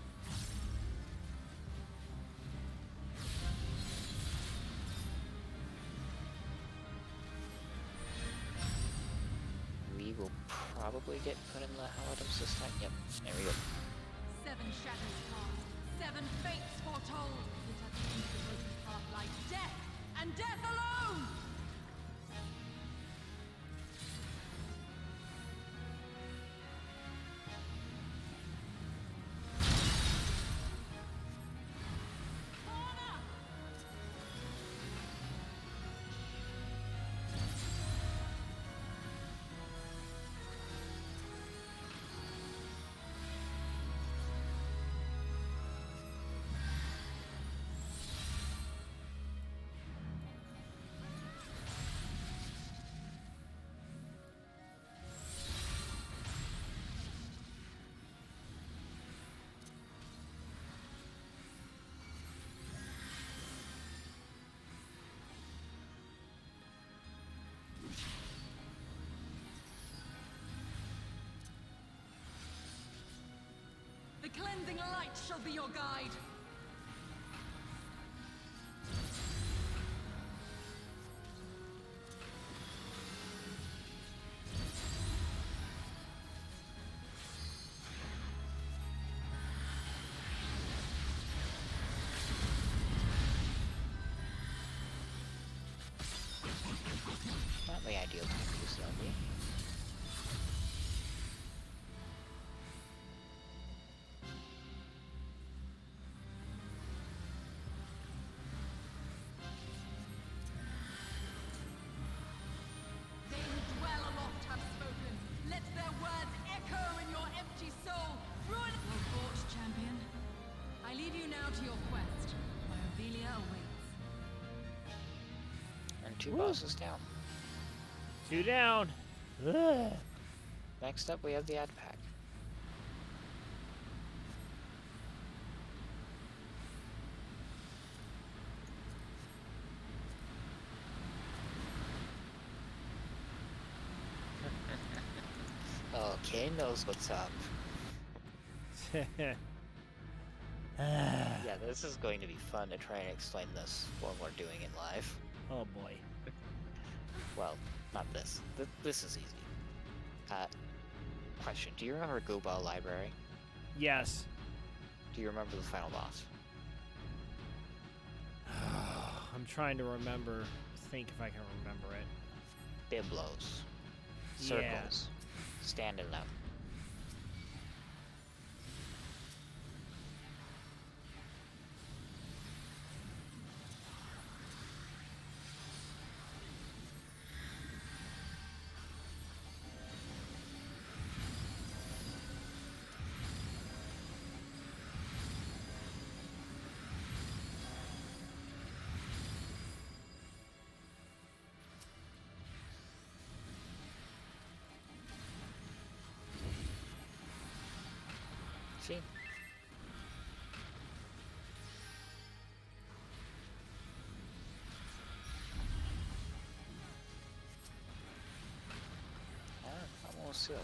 We will probably we get put in the Halidums this time? Yep, there we go. 7 shadows cast, 7 fates foretold. Yet at the end of the broken path lies death, and death alone! Corner! The cleansing light shall be your guide. Not the ideal time to use zombie. They who dwell aloft have spoken. Let their words echo in your empty soul. Ruin well fought, champion. I leave you now to your quest. My Ophelia awaits. And 2 bosses down. 2 down. Ugh. Next up, we have the ad pack. Oh, Kane knows what's up. Yeah, this is going to be fun to try and explain this when we're doing it live. Oh boy. Well, not this. This is easy. Question, do you remember Gooball Library? Yes. Do you remember the final boss? I'm trying to remember. Think if I can remember it. Biblos. Yeah. Circles. Stand in them. See? Almost sealed.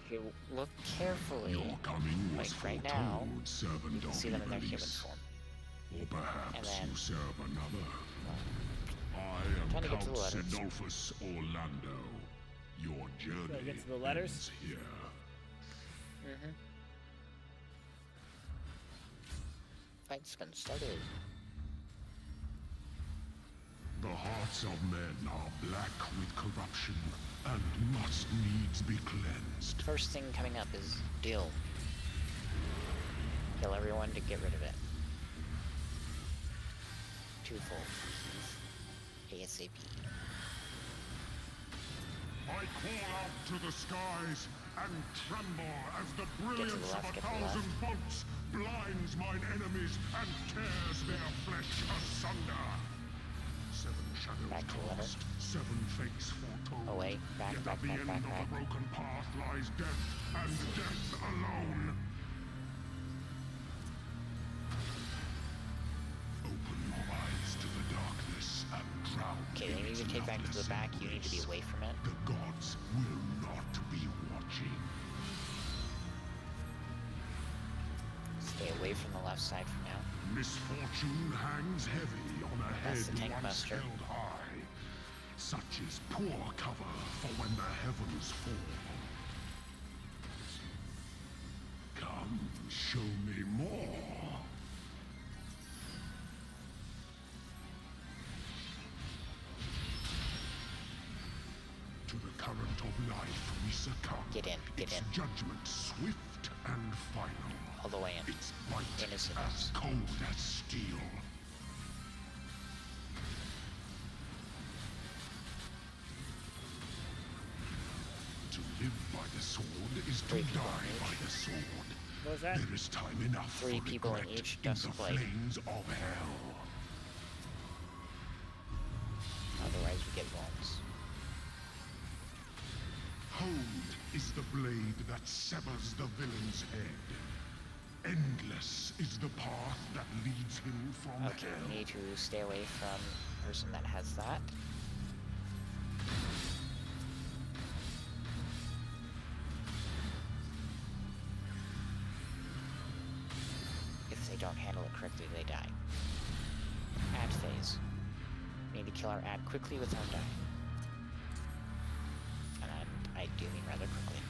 if you look carefully, Your coming was like right now, foretold, servant you can of see them in their human Iblis. form. Or perhaps And then- you serve another. I trying to am get to Count the letters. Sinolphus Orlando. Your journey get to the letters? ends here. Mm-hmm. Fight's been started. The hearts of men are black with corruption and must needs be cleansed. First thing coming up is Dill. Kill everyone to get rid of it. Twofold. ASAP. I call out to the skies and tremble as the brilliance left, of a get to the left. thousand bolts blinds mine enemies and tears their flesh asunder. Seven shadows Back to the letter. cast, seven fates foretold. Oh wait, back, Yet back, at the back, end back, of back. the broken path lies death, and death alone. Open your eyes to the darkness and drown. Okay, they need to take back to the back. You need to be away from it. The gods will not be watching. Stay away from the left side for now. Misfortune hangs heavy on a That's the head tank once buster. held high. Such is poor cover for when the heavens fall. Come, show me more. To the current of life we succumb. Get in, get Its in. judgment swift and final. All the way in. Its bite Innocent. as cold as steel. To live by the sword is to Three people die in each. by the sword. What was that? There is time enough Three for people in regret each in dust the blade. flames of hell. Otherwise we get wounds. Honed is the blade that severs the villain's head. Endless is the path that leads him from Okay, hell. we need to stay away from the person that has that. If they don't handle it correctly, they die. Ad phase. We need to kill our ad quickly without dying. And I do mean rather quickly.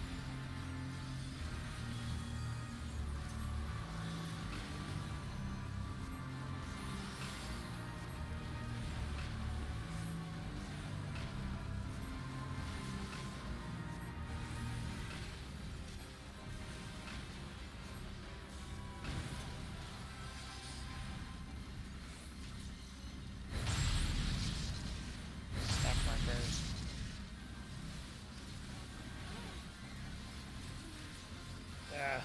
Stack markers. Ah.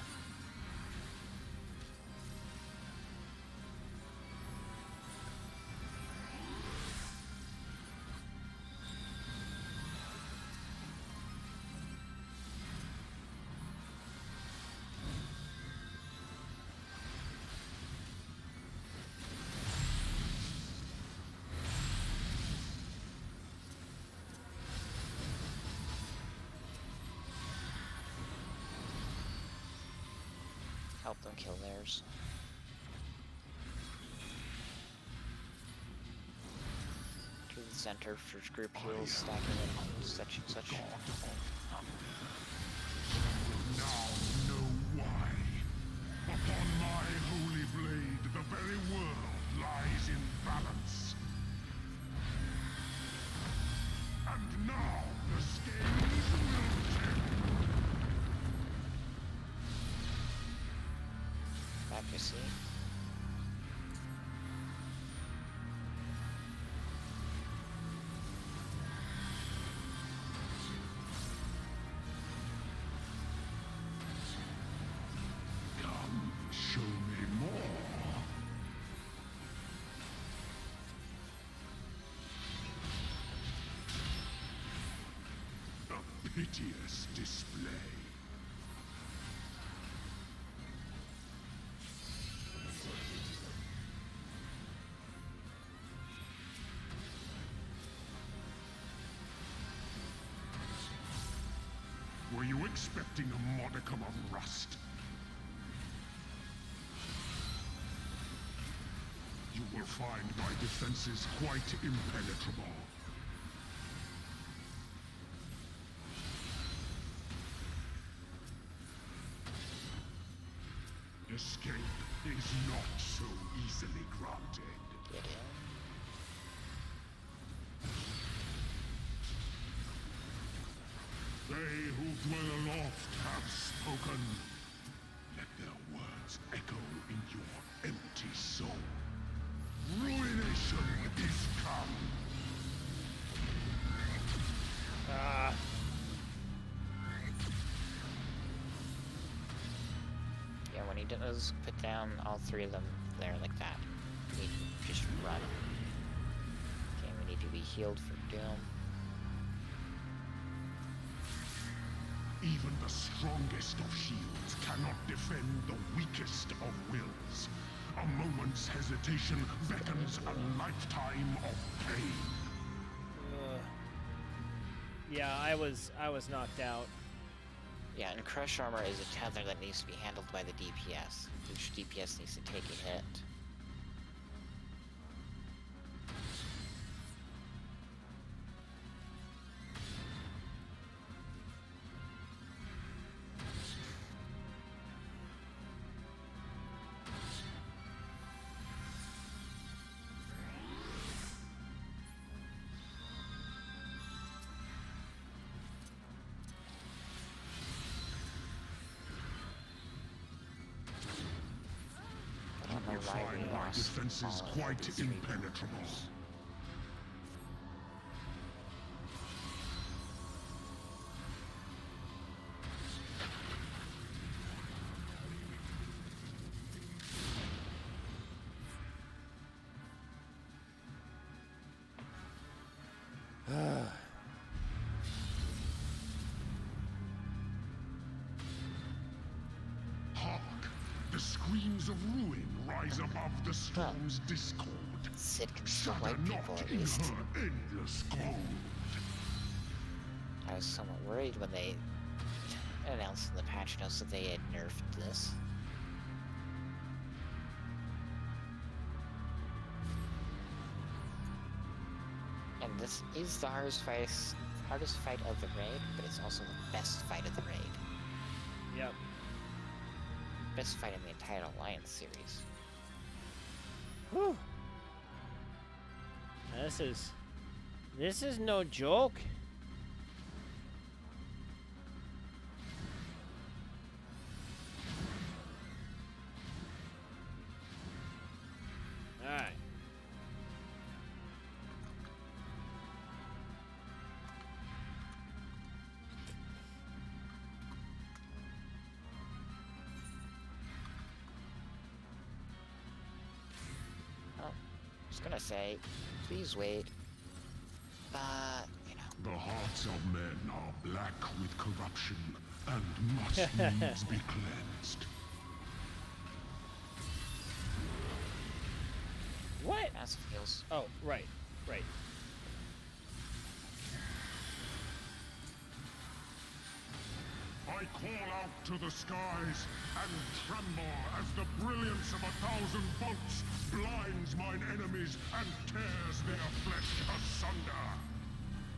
Help them kill theirs. To the center for group heals, stacking in such and such. Now know why. Upon my holy blade, the very world lies in balance. And now the scales will tip. Accuracy. Come, show me more. A piteous display. Were you you expecting a modicum of rust? You will find my defenses quite impenetrable. Escape is not so easily granted. Get in. They who dwell aloft have spoken. Let their words echo in your empty soul. Ruination is come. Yeah, when he does put down all three of them there like that, we just run. Okay, we need to be healed for Doom. Even the strongest of shields cannot defend the weakest of wills. A moment's hesitation beckons a lifetime of pain. Yeah, I was knocked out. Yeah, and Crush Armor is a tether that needs to be handled by the DPS. Each DPS needs to take a hit. You find my defenses quite impenetrable. Hark! The screams of ruin rise above the storm's discord. Sid can still Shudder wipe people not at in least. her endless cold. I was somewhat worried when they announced in the patch notes that they had nerfed this. And this is the hardest fight of the raid, but it's also the best fight of the raid. Yep. Best fight in the entire Alliance series. Whew. This is no joke. All right. Oh, I was gonna say, please wait. But, you know. The hearts of men are black with corruption and must needs be cleansed. What? Massive heals. Oh, right. I call out to the skies and tremble as the brilliance of 1,000 bolts blinds mine enemies and tears their flesh asunder.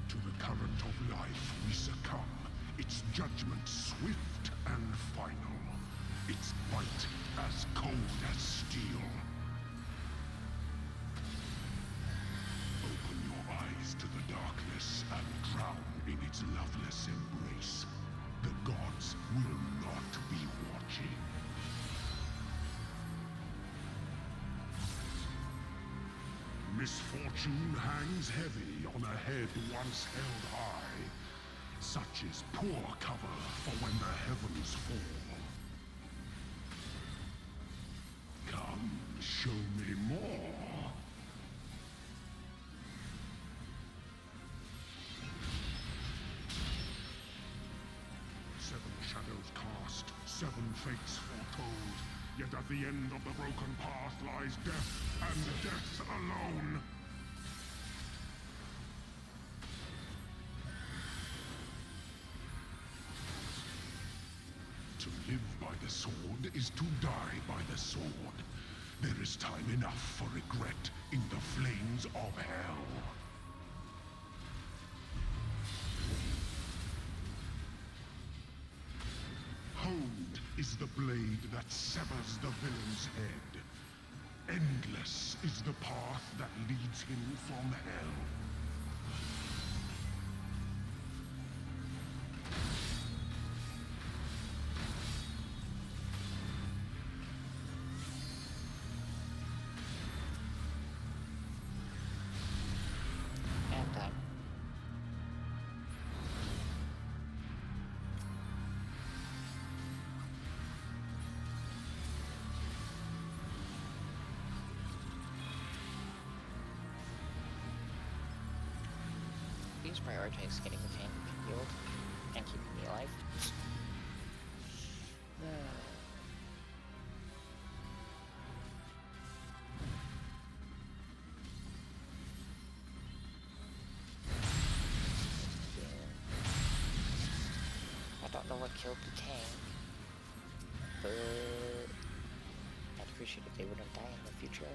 To the current of life we succumb, its judgment swift and final, its bite as cold as steel. Open your eyes to the darkness and drown in its loveless embrace. The gods will not be watching. Misfortune hangs heavy on a head once held high. Such is poor cover for when the heavens fall. Come, show me more. Seven shadows cast, seven fates foretold. Yet at the end of the broken path lies death, and death alone. the sword is to die by the sword. There is time enough for regret in the flames of hell. Hold is the blade that severs the villain's head. Endless is the path that leads him from hell. And done. Please prioritize getting the tank healed and keeping me alive. I don't know what killed the tank, but I'd appreciate if they wouldn't die in the future.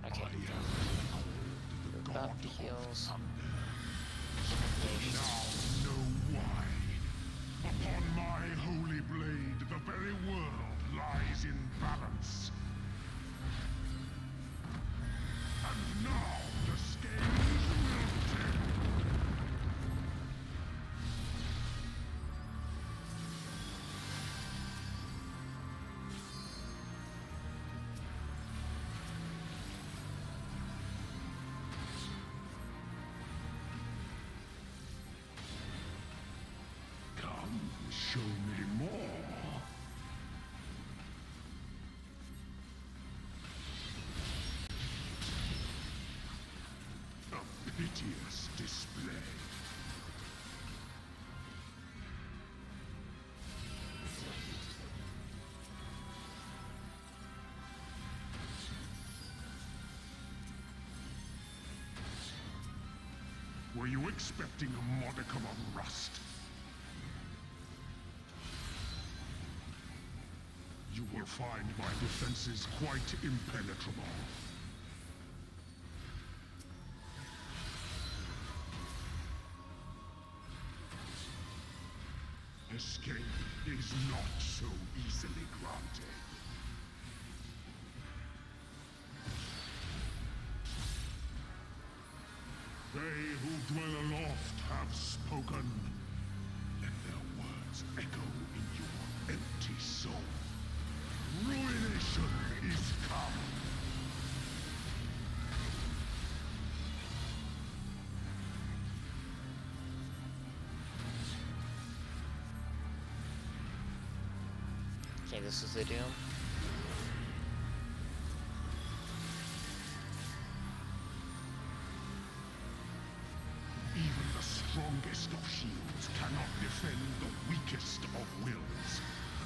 Okay. About the heals. Now know why. Upon my holy blade, the very world lies in balance. And now the scales will tip. Come, show me more. A piteous display. Were you expecting a modicum of rust? You will find my defenses quite impenetrable. Escape is not so easily granted. They who dwell aloft have spoken. Let their words echo in your empty soul. Ruination is come. Okay, this is the doom. Even the strongest of shields cannot defend the weakest of wills.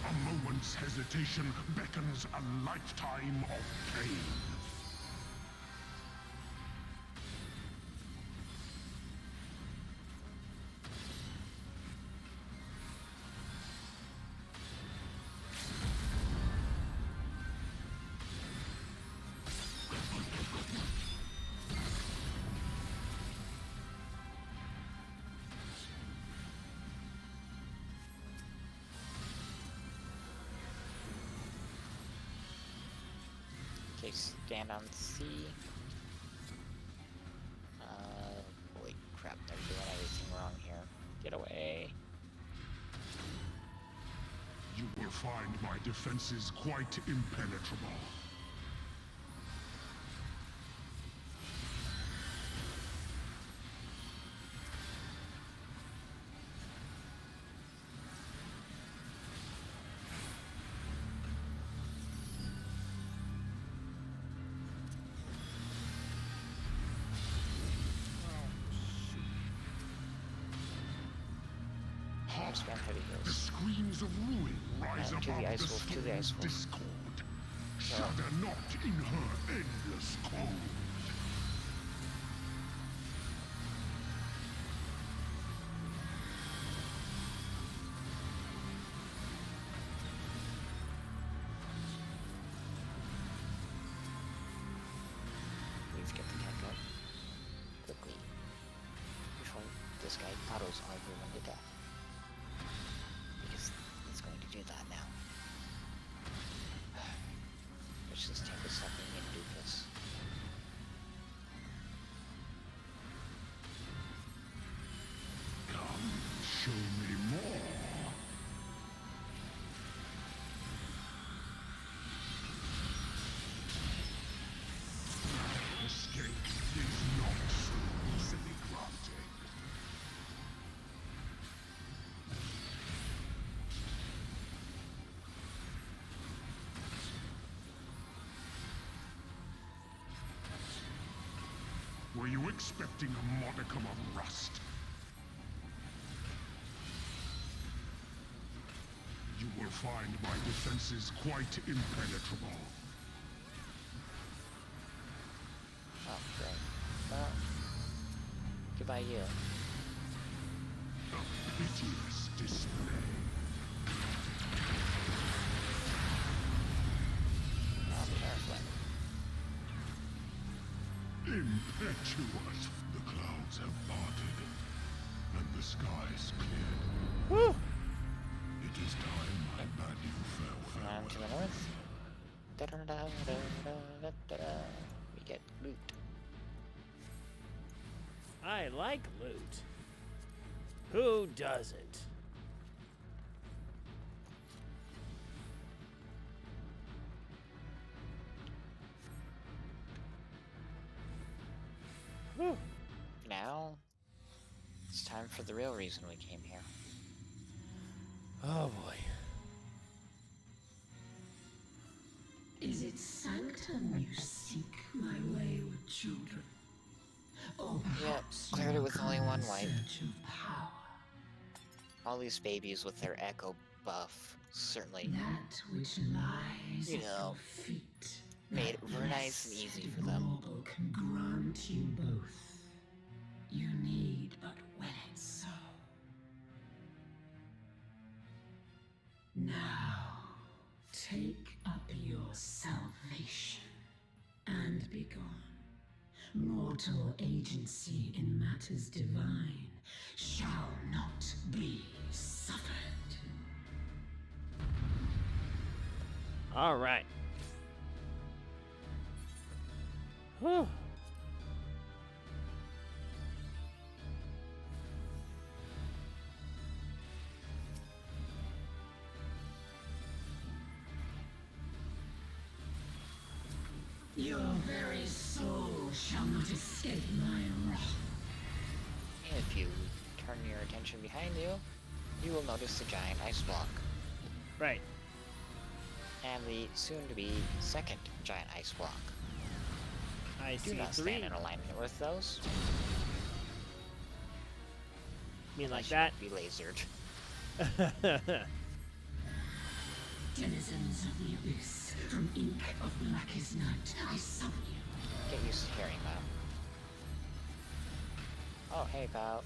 A moment's hesitation beckons a lifetime of pain. Okay, stand on C. Holy crap, I'm doing everything wrong here. Get away. You will find my defenses quite impenetrable. spam heavy The heals. screams of ruin rise To the above Ice the Wolf, to the Ice storm's Wolf. discord. Shudder not in her endless cold. Please get the tank up quickly before this guy autos all everyone to death. Because he's going to do that now. Let's just take a second and do this. Come, show me more. Escape is not so easily granted. Were you expecting a modicum of rust? You will find my defenses quite impenetrable. Oh, great. Well, goodbye you. A piteous display. Oh, perfect. Impetuous. The clouds have parted, and the skies cleared. Whew. It is time I bade you farewell. And to the north. Da-da-da-da-da-da-da-da. We get loot. I like loot. Who doesn't? Whew. Now, it's time for the real reason we came here. Oh boy. Is it sanctum you seek, my wayward children? Or perhaps cleared you it with only come one in wipe. search of power? All these babies with their echo buff certainly That which lies You at know, your feet. made it that very nice and blessed easy for them. bauble can grant you both. You need but will it so. Now, take up your salvation and be gone. Mortal agency in matters divine shall not be suffered. All right. Whew. Your very soul shall not escape my wrath. And if you turn your attention behind you, you will notice the giant ice block. Right. And the soon-to-be second giant ice block. I Do see not 3. stand in alignment with those. You mean like unless that? you want to be lasered. Denizens of the abyss, from ink of blackest night, I summon you. Get used to hearing that. Oh, hey, pal.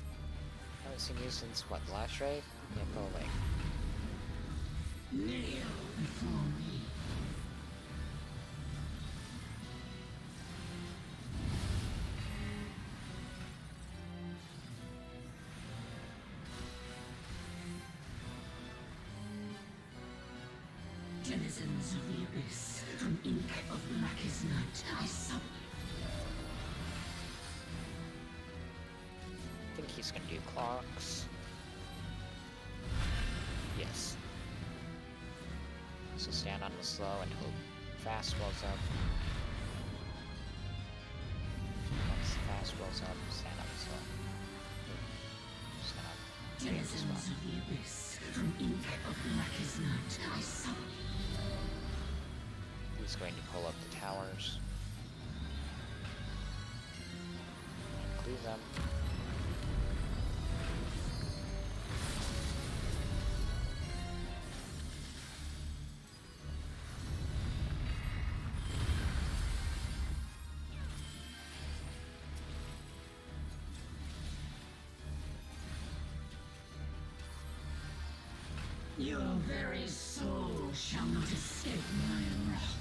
Haven't seen you since, what, the last raid? Yeah, go away. Kneel before me. Denizens of the abyss, from ink of blackest night, I summon I think he's gonna do clocks. Yes. So stand on the slow until fast rolls up. Once the fast rolls up, stand on the slow. Stand on. you. Denizens of the abyss, from ink of blackest night, I summon you. He's going to pull up the towers. And cleave them. Your very soul shall not escape my wrath.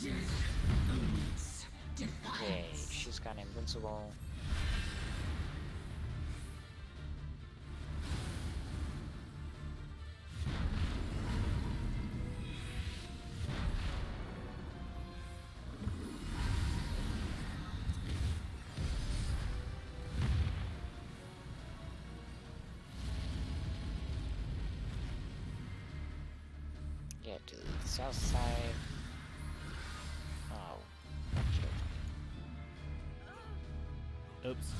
Death owns Okay, defiance. she's gone invincible. Yeah, to the south side. Oh, okay. Oops.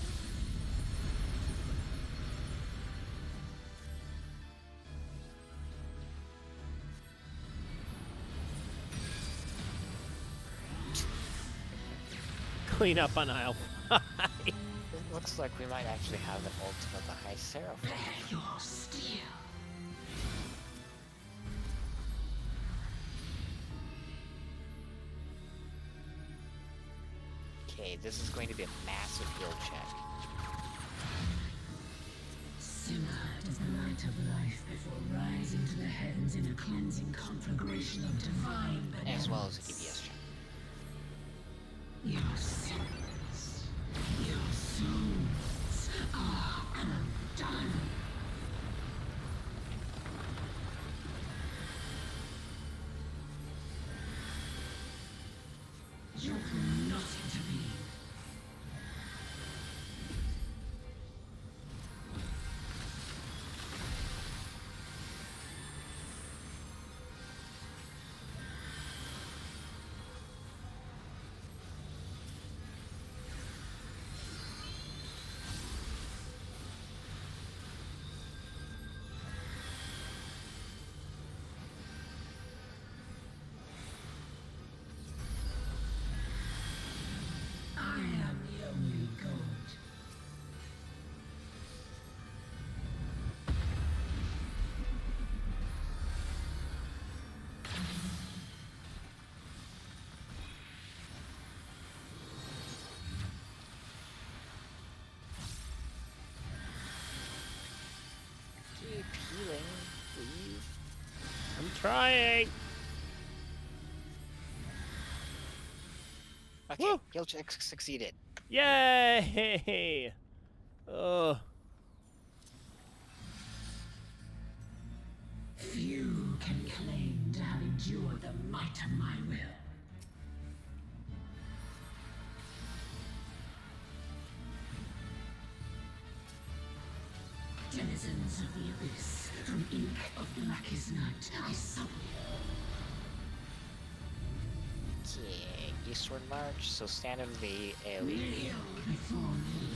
Clean up on aisle 5. It looks like we might actually have an ultimate the High Seraph. Bear your steel. Okay, this is going to be a massive heal check. Simmer as the light of life before rising to the heavens in a cleansing conflagration of divine benevolence. As well as a DPS check. Your sins, your souls are undone. You will not intervene. I am the only god. Keep healing, please. I'm trying. Okay, Woo! heal check succeeded. Yay! Oh, Few can claim to have endured the might of my will. Denizens of the abyss, from ink of blackest night, I summon Okay, eastward march, so stand in the AoE. kneel before me.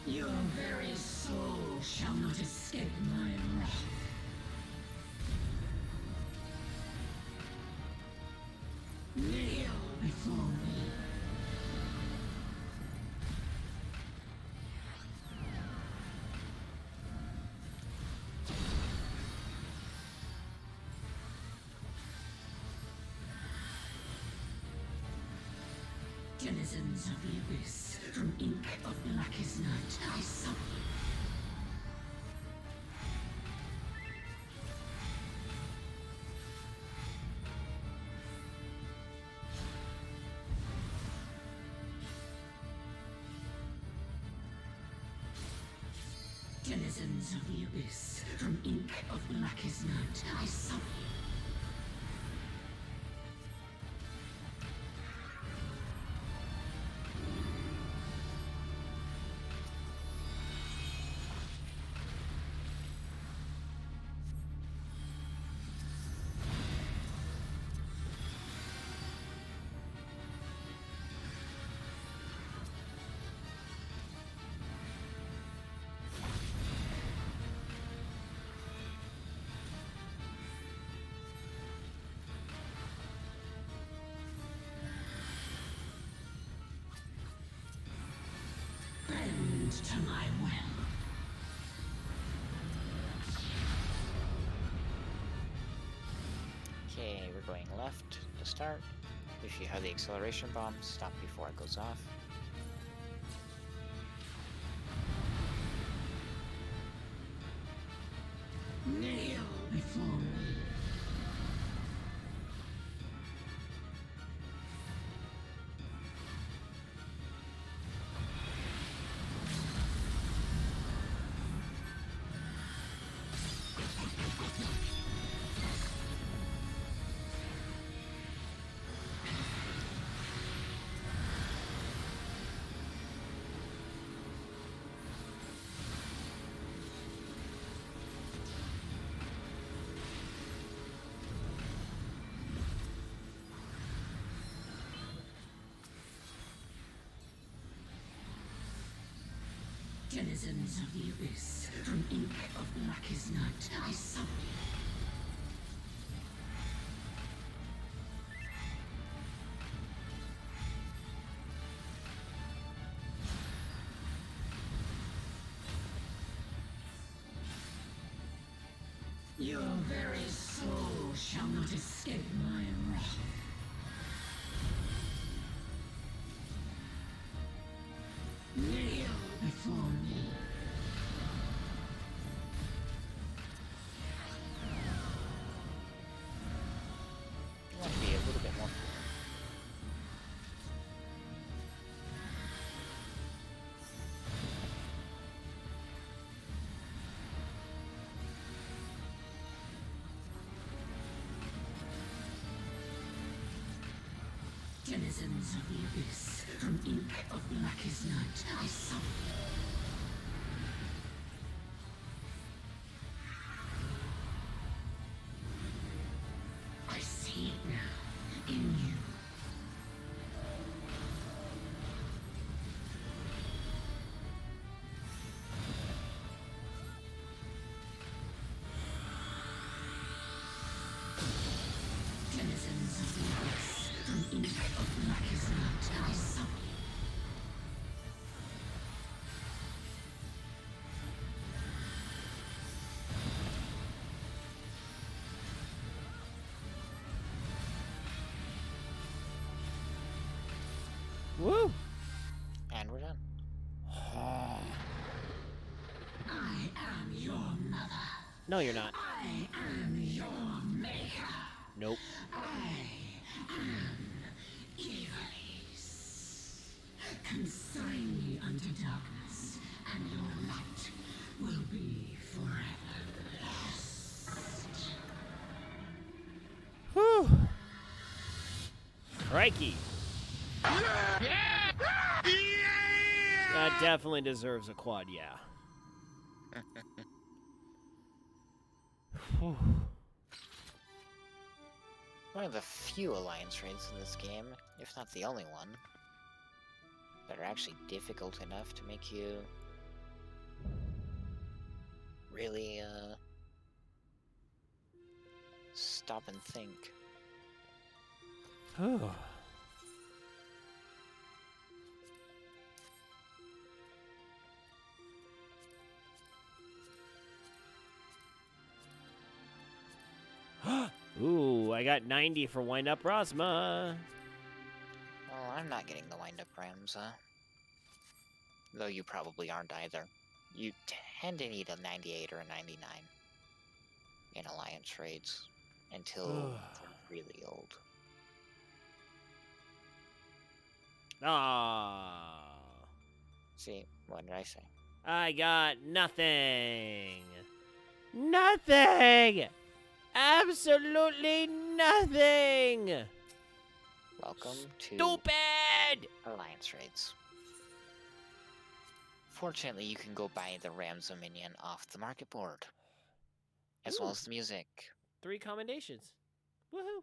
Your very soul shall not escape my wrath. Kneel before me. Denizens of the abyss, from ink of blackest night, I summon you. Denizens of the abyss, from ink of blackest night, I summon you. going left to start. If you have the acceleration bomb, stop before it goes off. Kneel before me. Denizens of the Abyss, from ink of blackest night, I summon you. Your very soul shall not escape my wrath. Kneel before me. You want to be a little bit more. Denizens of the Abyss, from ink of blackest night, I summon you. I see it now, in you. Denizens of the Abyss, from ink of blackest night, I summon you. Woo! And we're done. I am your mother. No, you're not. I am your maker. Nope. I am Evilise. Consign me unto darkness, and your light will be forever lost. Whew. Crikey. That definitely deserves a quad, yeah. Whew. One of the few alliance raids in this game, if not the only one, that are actually difficult enough to make you really, stop and think. Oh. Ooh, I got 90 for Wind Up Rosma. Well, I'm not getting the wind-up Ramza. Though you probably aren't either. You tend to need a 98 or a 99 in alliance raids until they're really old. Ah. See, what did I say? I got nothing. Nothing. Absolutely nothing. Welcome to Stupid. alliance raids. Fortunately, you can go buy the Ramza minion off the market board, as well Ooh. as the music. 3 commendations. Woohoo.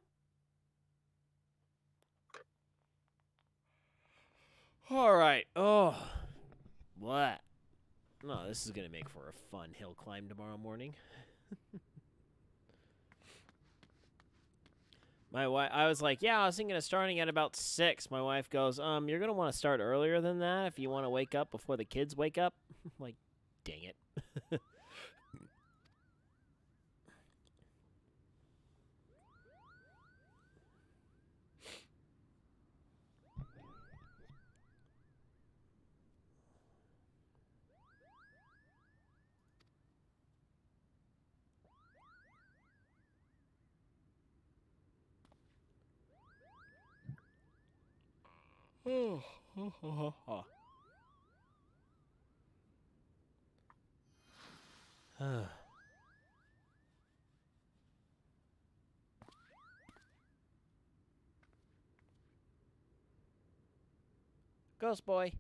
All right. Oh. What? No, this is going to make for a fun hill climb tomorrow morning. My wife, I was like, yeah, I was thinking of starting at about 6. My wife goes, you're going to want to start earlier than that if you want to wake up before the kids wake up. I'm like, dang it. Ghost boy.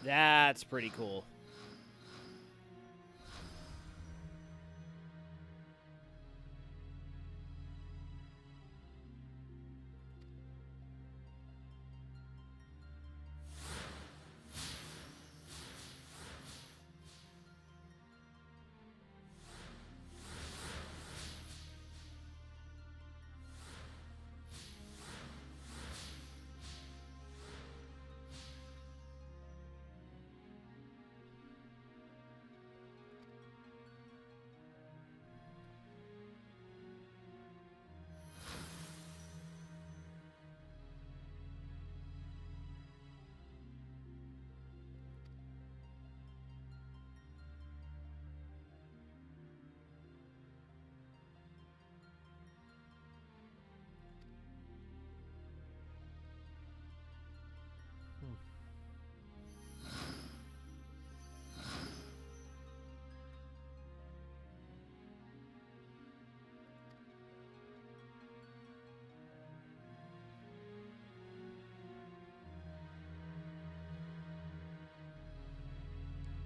That's pretty cool.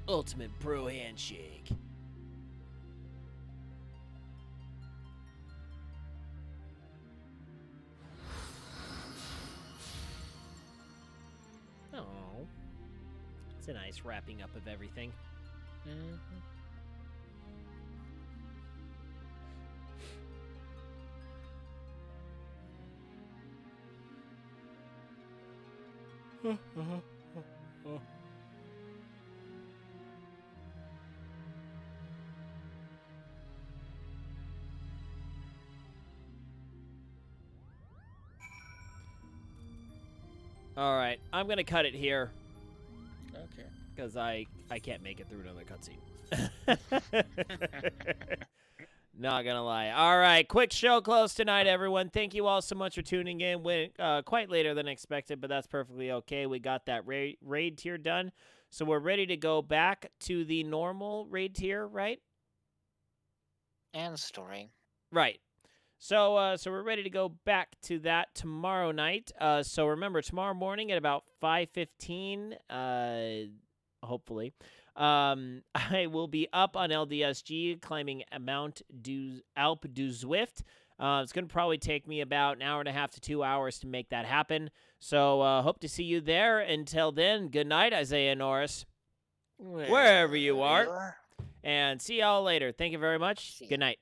Ultimate Bro Handshake. Oh. It's a nice wrapping up of everything. All right, I'm gonna cut it here Okay. because I can't make it through another cutscene. Not gonna lie. All right, quick show close tonight, everyone. Thank you all so much for tuning in. Went quite later than expected, but that's perfectly okay. We got that raid tier done, so we're ready to go back to the normal raid tier, right? And story. Right. So we're ready to go back to that tomorrow night. So remember, tomorrow morning at about 5:15, hopefully, I will be up on LDSG climbing Alp du Zwift. It's going to probably take me about an hour and a half to 2 hours to make that happen. So hope to see you there. Until then, good night, Isaiah Norris, wherever you are. And see y'all later. Thank you very much. Good night.